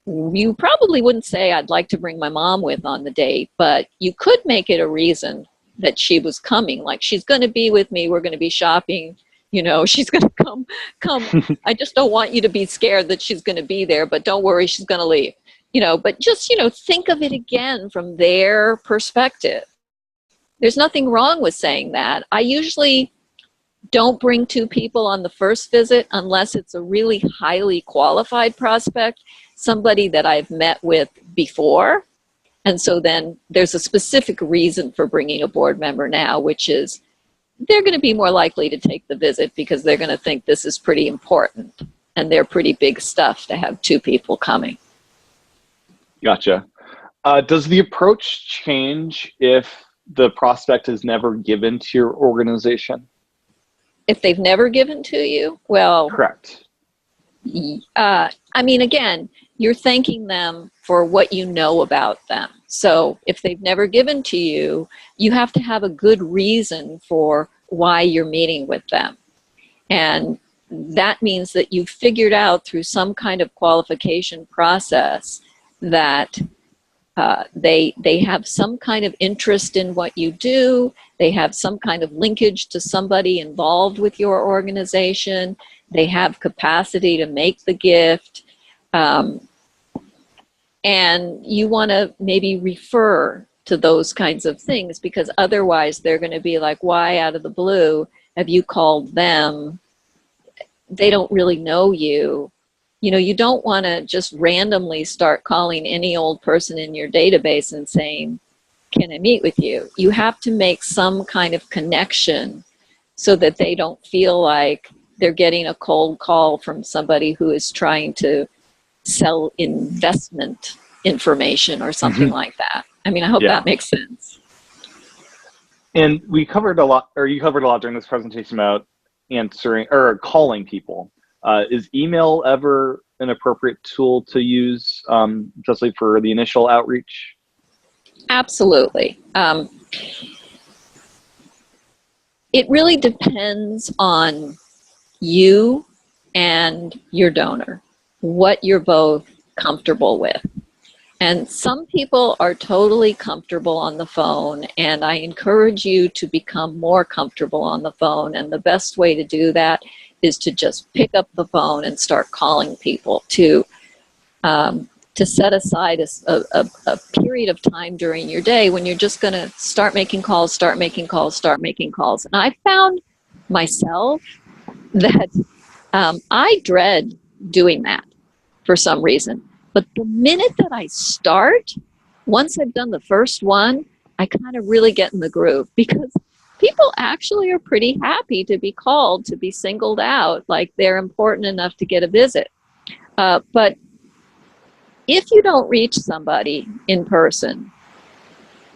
You probably wouldn't say, I'd like to bring my mom with on the date, but you could make it a reason that she was coming. Like, she's going to be with me. We're going to be shopping. She's going to come. I just don't want you to be scared that she's going to be there, but don't worry, she's going to leave. But just, think of it again from their perspective. There's nothing wrong with saying that. I usually don't bring two people on the first visit unless it's a really highly qualified prospect, somebody that I've met with before. And so then there's a specific reason for bringing a board member now, which is they're going to be more likely to take the visit because they're going to think this is pretty important and they're pretty big stuff to have two people coming. Gotcha. Does the approach change if the prospect is never given to your organization? If they've never given to you, well, correct. Again, you're thanking them for what you know about them. So if they've never given to you, you have to have a good reason for why you're meeting with them. And that means that you've figured out through some kind of qualification process that they have some kind of interest in what you do. They have some kind of linkage to somebody involved with your organization. They have capacity to make the gift. And you want to maybe refer to those kinds of things, because otherwise they're going to be like, why out of the blue have you called them? They don't really know you. You don't want to just randomly start calling any old person in your database and saying, can I meet with you? You have to make some kind of connection so that they don't feel like they're getting a cold call from somebody who is trying to sell investment information or something like that. I mean, I hope that makes sense. And we covered a lot, or you covered a lot during this presentation about answering or calling people. Is email ever an appropriate tool to use, just like for the initial outreach? Absolutely. It really depends on you and your donor, what you're both comfortable with. And some people are totally comfortable on the phone, and I encourage you to become more comfortable on the phone. And the best way to do that is to just pick up the phone and start calling people, to set aside a period of time during your day when you're just going to start making calls. And I found myself that I dread doing that for some reason. But the minute that I start, once I've done the first one, I kind of really get in the groove, because people actually are pretty happy to be called, to be singled out, like they're important enough to get a visit. But if you don't reach somebody in person,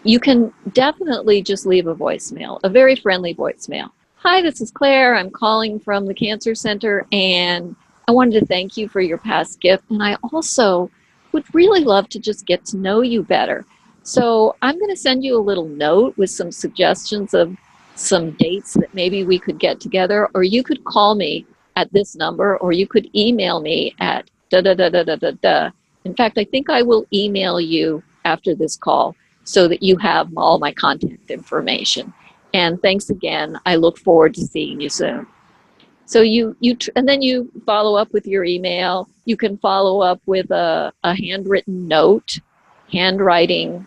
you can definitely just leave a voicemail, a very friendly voicemail. Hi, this is Claire. I'm calling from the Cancer Center, and I wanted to thank you for your past gift. And I also would really love to just get to know you better. So I'm going to send you a little note with some suggestions of some dates that maybe we could get together, or you could call me at this number, or you could email me at da-da-da-da-da-da-da. In fact, I think I will email you after this call so that you have all my contact information. And thanks again. I look forward to seeing you soon. So and then you follow up with your email. You can follow up with a handwritten note. Handwriting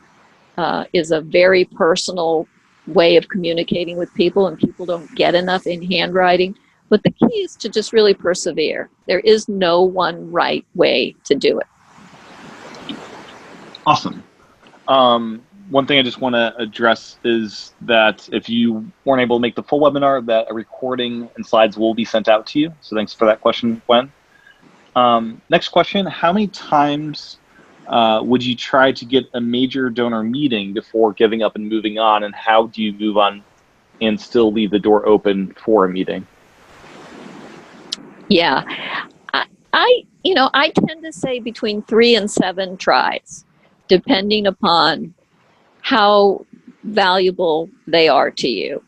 is a very personal way of communicating with people, and people don't get enough in handwriting. But the key is to just really persevere. There is no one right way to do it. Awesome. One thing I just want to address is that if you weren't able to make the full webinar, that a recording and slides will be sent out to you. So thanks for that question, Gwen. Next question, how many times would you try to get a major donor meeting before giving up and moving on? And how do you move on and still leave the door open for a meeting? Yeah, I tend to say between 3 and 7 tries, depending upon how valuable they are to you.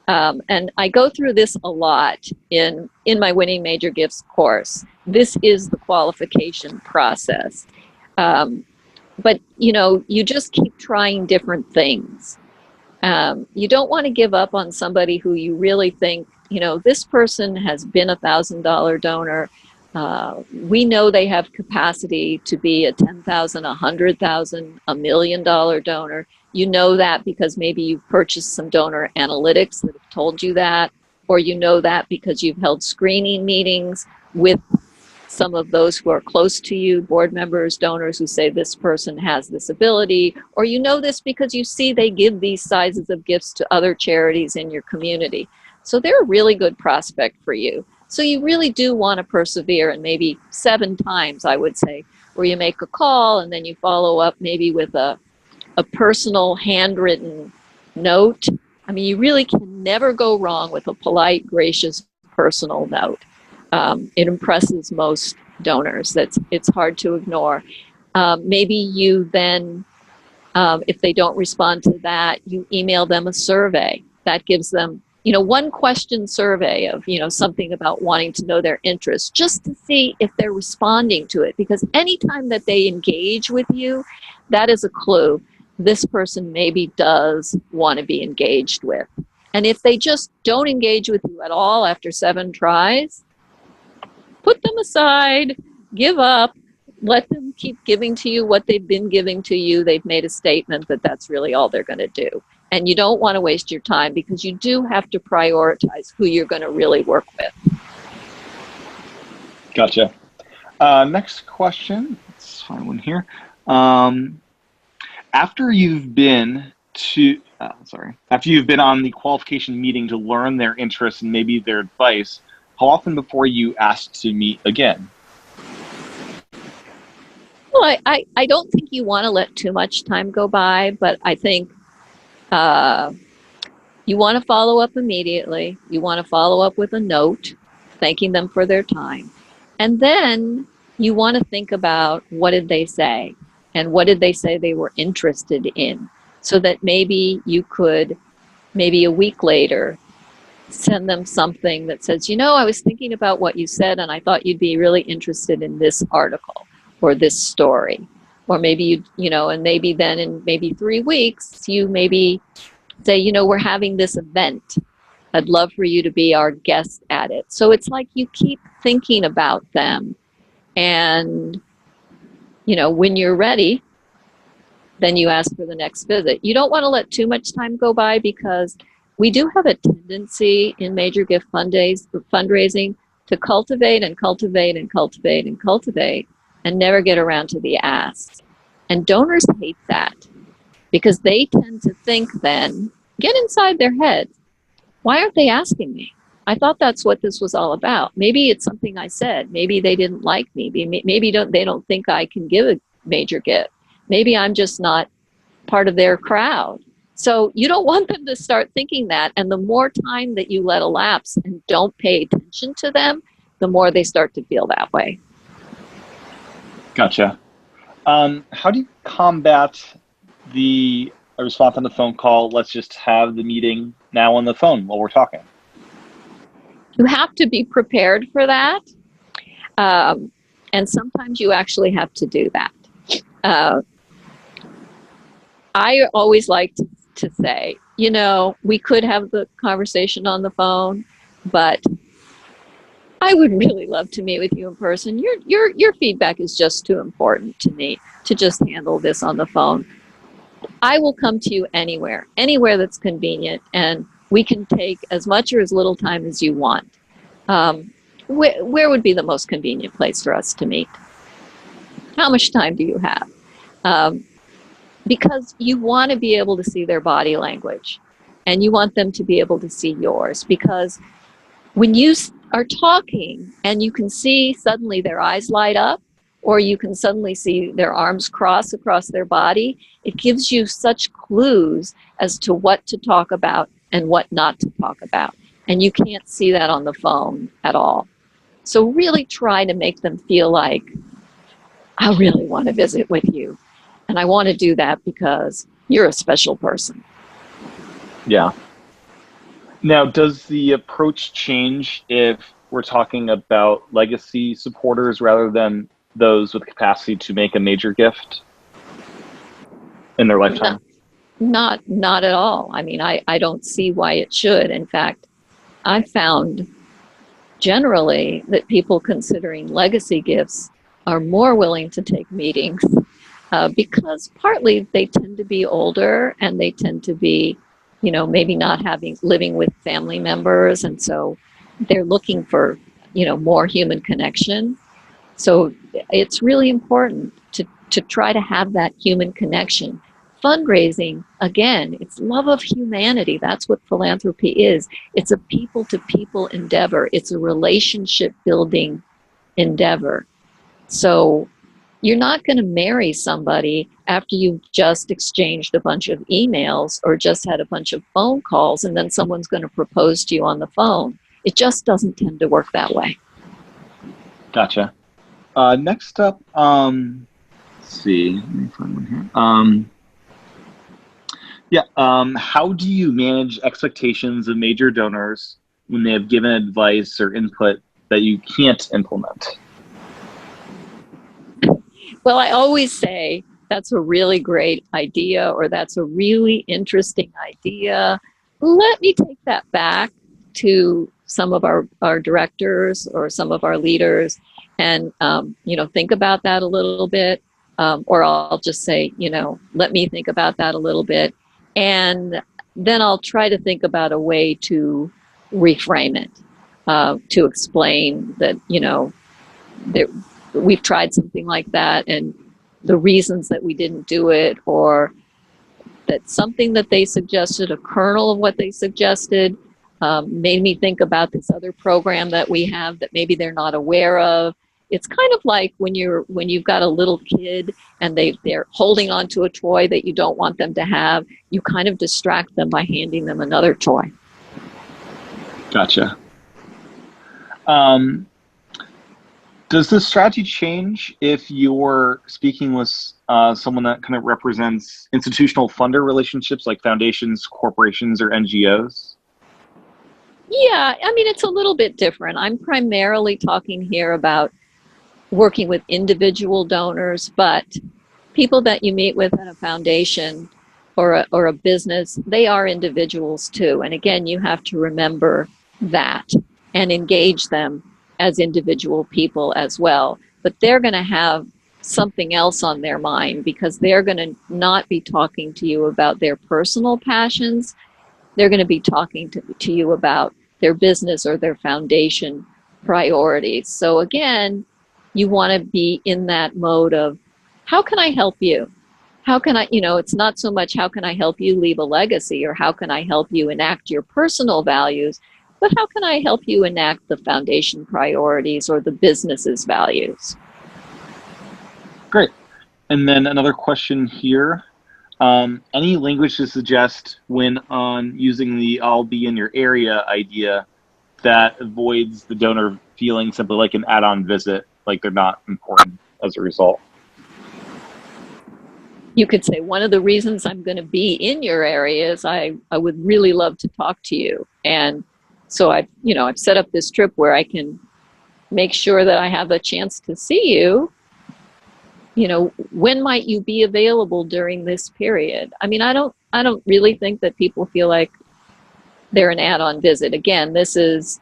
And I go through this a lot in my Winning Major Gifts course. This is the qualification process. But, you just keep trying different things. You don't want to give up on somebody who you really think, this person has been $1,000 donor. We know they have capacity to be a $10,000, $100,000, $1 million donor. You know that because maybe you've purchased some donor analytics that have told you that, or you know that because you've held screening meetings with some of those who are close to you, board members, donors who say this person has this ability, or you know this because you see they give these sizes of gifts to other charities in your community. So they're a really good prospect for you. So you really do want to persevere, and maybe 7 times, I would say, where you make a call and then you follow up maybe with a personal handwritten note. I mean, you really can never go wrong with a polite, gracious, personal note. It impresses most donors. It's hard to ignore. Maybe you then, if they don't respond to that, you email them a survey. That gives them, one question survey of, something about wanting to know their interests, just to see if they're responding to it. Because anytime that they engage with you, that is a clue. This person maybe does want to be engaged with. And if they just don't engage with you at all after 7 tries, put them aside, give up, let them keep giving to you what they've been giving to you. They've made a statement that that's really all they're going to do. And you don't want to waste your time, because you do have to prioritize who you're going to really work with. Gotcha. Next question. Let's find one here. After you've been to After you've been on the qualification meeting to learn their interests and maybe their advice, how often before you ask to meet again? Well, I don't think you want to let too much time go by, but I think you want to follow up immediately. You want to follow up with a note thanking them for their time. And then you want to think about what did they say and what did they say they were interested in, so that maybe you could, maybe a week later, send them something that says, I was thinking about what you said and I thought you'd be really interested in this article or this story. Or maybe and maybe then in maybe 3 weeks, you maybe say, we're having this event. I'd love for you to be our guest at it. So it's like you keep thinking about them. And, when you're ready, then you ask for the next visit. You don't want to let too much time go by, because we do have a tendency in major gift fundraising to cultivate and cultivate and cultivate and cultivate and never get around to the ask. And donors hate that, because they tend to think then, get inside their head, why aren't they asking me? I thought that's what this was all about. Maybe it's something I said. Maybe they didn't like me. Maybe they don't think I can give a major gift. Maybe I'm just not part of their crowd. So you don't want them to start thinking that. And the more time that you let elapse and don't pay attention to them, the more they start to feel that way. Gotcha. How do you combat the response on the phone call? Let's just have the meeting now on the phone while we're talking. You have to be prepared for that. And sometimes you actually have to do that. I always like to say, we could have the conversation on the phone, but I would really love to meet with you in person. Your feedback is just too important to me to just handle this on the phone. I will come to you anywhere that's convenient, and we can take as much or as little time as you want. Where would be the most convenient place for us to meet? How much time do you have? Because you want to be able to see their body language, and you want them to be able to see yours. Because when you are talking and you can see suddenly their eyes light up, or you can suddenly see their arms cross across their body, it gives you such clues as to what to talk about and what not to talk about. And you can't see that on the phone at all. So really try to make them feel like, I really want to visit with you. And I want to do that because you're a special person. Yeah. Now, does the approach change if we're talking about legacy supporters rather than those with capacity to make a major gift in their lifetime? Not at all. I mean, I don't see why it should. In fact, I found generally that people considering legacy gifts are more willing to take meetings because partly they tend to be older and they tend to be, maybe not living with family members. And so they're looking for, more human connection. So it's really important to try to have that human connection. Fundraising, again, it's love of humanity. That's what philanthropy is. It's a people-to-people endeavor. It's a relationship-building endeavor. So you're not going to marry somebody after you've just exchanged a bunch of emails or just had a bunch of phone calls, and then someone's going to propose to you on the phone. It just doesn't tend to work that way. Gotcha. Next up, let's see. Let me find one here. How do you manage expectations of major donors when they have given advice or input that you can't implement? Well, I always say that's a really great idea, or that's a really interesting idea. Let me take that back to some of our directors or some of our leaders and, think about that a little bit. Or I'll just say, let me think about that a little bit. And then I'll try to think about a way to reframe it, to explain that, we've tried something like that and the reasons that we didn't do it, or that something that they suggested, a kernel of what they suggested, made me think about this other program that we have that maybe they're not aware of. It's kind of like when you've got a little kid and they're holding on to a toy that you don't want them to have. You kind of distract them by handing them another toy. Gotcha. Does the strategy change if you're speaking with someone that kind of represents institutional funder relationships like foundations, corporations, or NGOs? Yeah, I mean, it's a little bit different. I'm primarily talking here about working with individual donors, but people that you meet with at a foundation or a business, they are individuals too. And again, you have to remember that and engage them as individual people as well. But they're going to have something else on their mind because they're going to not be talking to you about their personal passions. They're going to be talking to you about their business or their foundation priorities. So again, you want to be in that mode of, how can I help you? How can I, it's not so much how can I help you leave a legacy or how can I help you enact your personal values, but how can I help you enact the foundation priorities or the business's values? Great. And then another question here. Any language to suggest when on using the I'll be in your area idea that avoids the donor feeling simply like an add-on visit, like they're not important as a result? You could say one of the reasons I'm going to be in your area is I would really love to talk to you. And so I've set up this trip where I can make sure that I have a chance to see you. When might you be available during this period? I mean, I don't really think that people feel like they're an add-on visit. Again, this is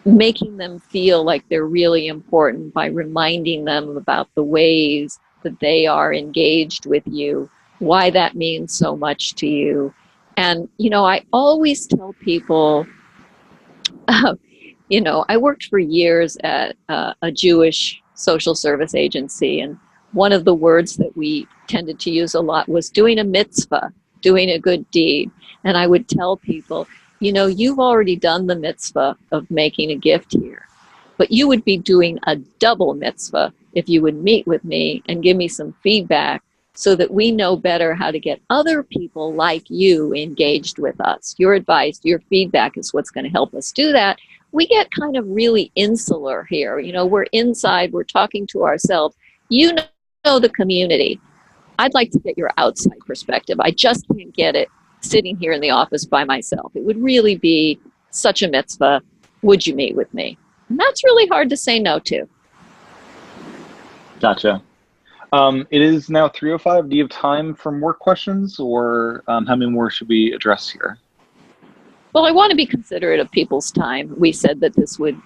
making them feel like they're really important by reminding them about the ways that they are engaged with you, why that means so much to you. And, I always tell people, I worked for years at a Jewish social service agency, and one of the words that we tended to use a lot was doing a mitzvah, doing a good deed. And I would tell people, you've already done the mitzvah of making a gift here, but you would be doing a double mitzvah if you would meet with me and give me some feedback so that we know better how to get other people like you engaged with us. Your advice, your feedback is what's going to help us do that. We get kind of really insular here. We're inside, we're talking to ourselves. You know the community. I'd like to get your outside perspective. I just can't get it sitting here in the office by myself. It would really be such a mitzvah. Would you meet with me? And that's really hard to say no to. Gotcha. It is now 3:05. Do you have time for more questions, or how many more should we address here? Well, I want to be considerate of people's time. We said that this would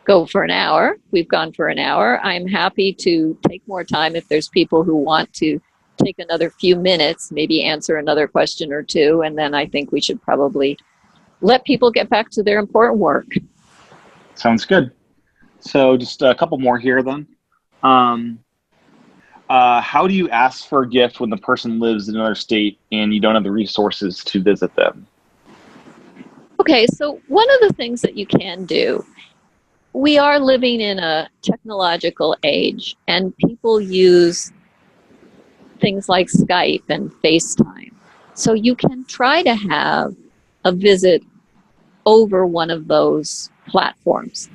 go for an hour. We've gone for an hour. I'm happy to take more time if there's people who want to take another few minutes, maybe answer another question or two, and then I think we should probably let people get back to their important work. Sounds good. So just a couple more here then. How do you ask for a gift when the person lives in another state and you don't have the resources to visit them? Okay, so one of the things that you can do, we are living in a technological age, and people use things like Skype and FaceTime. So you can try to have a visit over one of those platforms.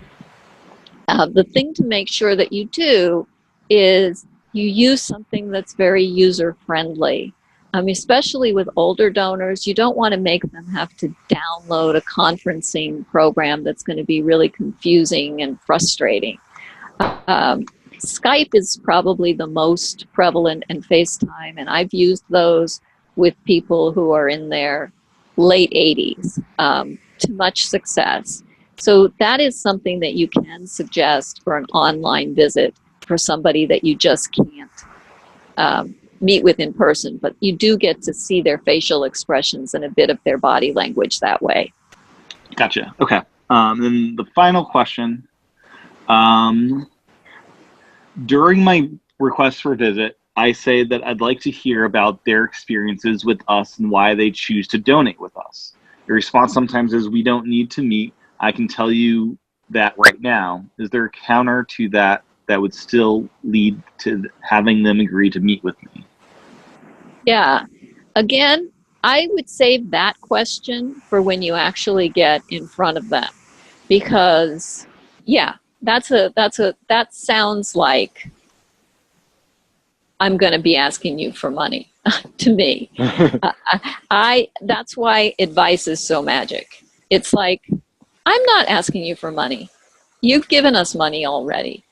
The thing to make sure that you do is you use something that's very user-friendly. Especially with older donors, you don't want to make them have to download a conferencing program that's going to be really confusing and frustrating. Skype is probably the most prevalent, and FaceTime, and I've used those with people who are in their late 80s to much success. So that is something that you can suggest for an online visit for somebody that you just can't meet with in person, but you do get to see their facial expressions and a bit of their body language that way. Gotcha. Okay. Then the final question. During my request for visit, I say that I'd like to hear about their experiences with us and why they choose to donate with us. The response sometimes is, we don't need to meet. I can tell you that right now. Is there a counter to that that would still lead to having them agree to meet with me? Yeah. Again, I would save that question for when you actually get in front of them, because yeah, that sounds like I'm going to be asking you for money to me. That's why advice is so magic. It's like, I'm not asking you for money. You've given us money already.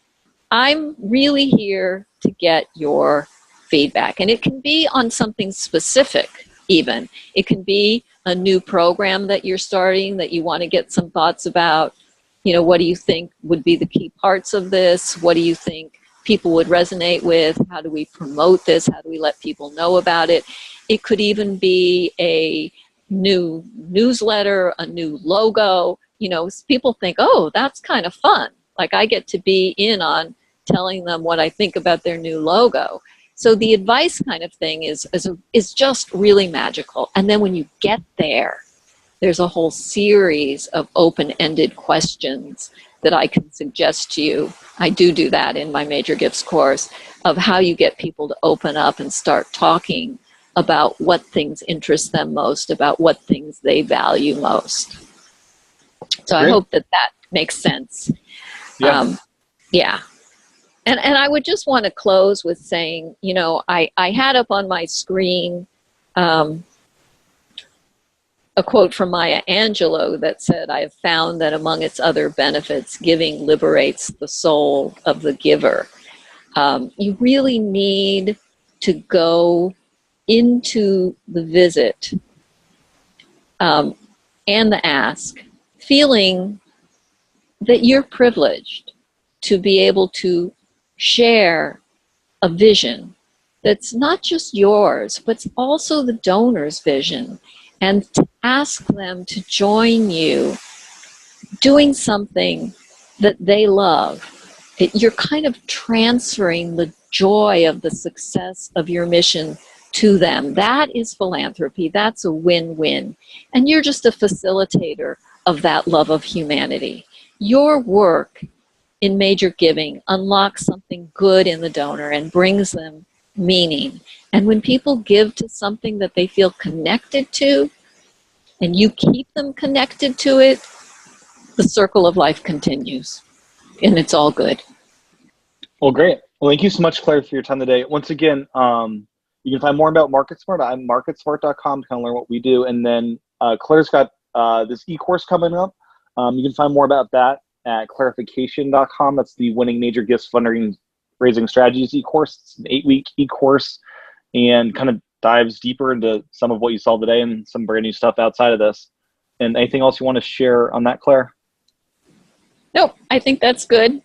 I'm really here to get your feedback. And it can be on something specific, even. It can be a new program that you're starting that you want to get some thoughts about. You know, what do you think would be the key parts of this? What do you think people would resonate with? How do we promote this? How do we let people know about it? It could even be a new newsletter, a new logo. You know, people think, oh, that's kind of fun. Like, I get to be in on telling them what I think about their new logo. So the advice kind of thing is just really magical. And then when you get there, there's a whole series of open-ended questions that I can suggest to you. I do that in my Major Gifts course, of how you get people to open up and start talking about what things interest them most, about what things they value most. So great. I hope that makes sense. Yeah. Yeah. And I would just want to close with saying, you know, I had up on my screen a quote from Maya Angelou that said, "I have found that among its other benefits, giving liberates the soul of the giver." You really need to go into the visit and the ask, feeling that you're privileged to be able to share a vision that's not just yours, but it's also the donor's vision, and to ask them to join you doing something that they love. You're kind of transferring the joy of the success of your mission to them. That is philanthropy. That's a win-win. And you're just a facilitator of that love of humanity. Your work in major giving unlocks something good in the donor and brings them meaning. And when people give to something that they feel connected to, and you keep them connected to it, the circle of life continues, and it's all good. Well, great. Well, thank you so much, Claire, for your time today. Once again, you can find more about MarketSmart. I'm marketsmart.com to kind of learn what we do. And then Claire's got this e-course coming up. You can find more about that at clarification.com. That's the Winning Major Gifts Fundraising Strategies e-course. It's an 8-week e-course and kind of dives deeper into some of what you saw today and some brand new stuff outside of this. And anything else you want to share on that, Claire? Nope, I think that's good.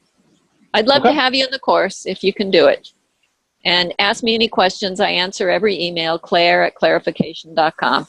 I'd love to have you in the course if you can do it. And ask me any questions. I answer every email, claire@clarification.com.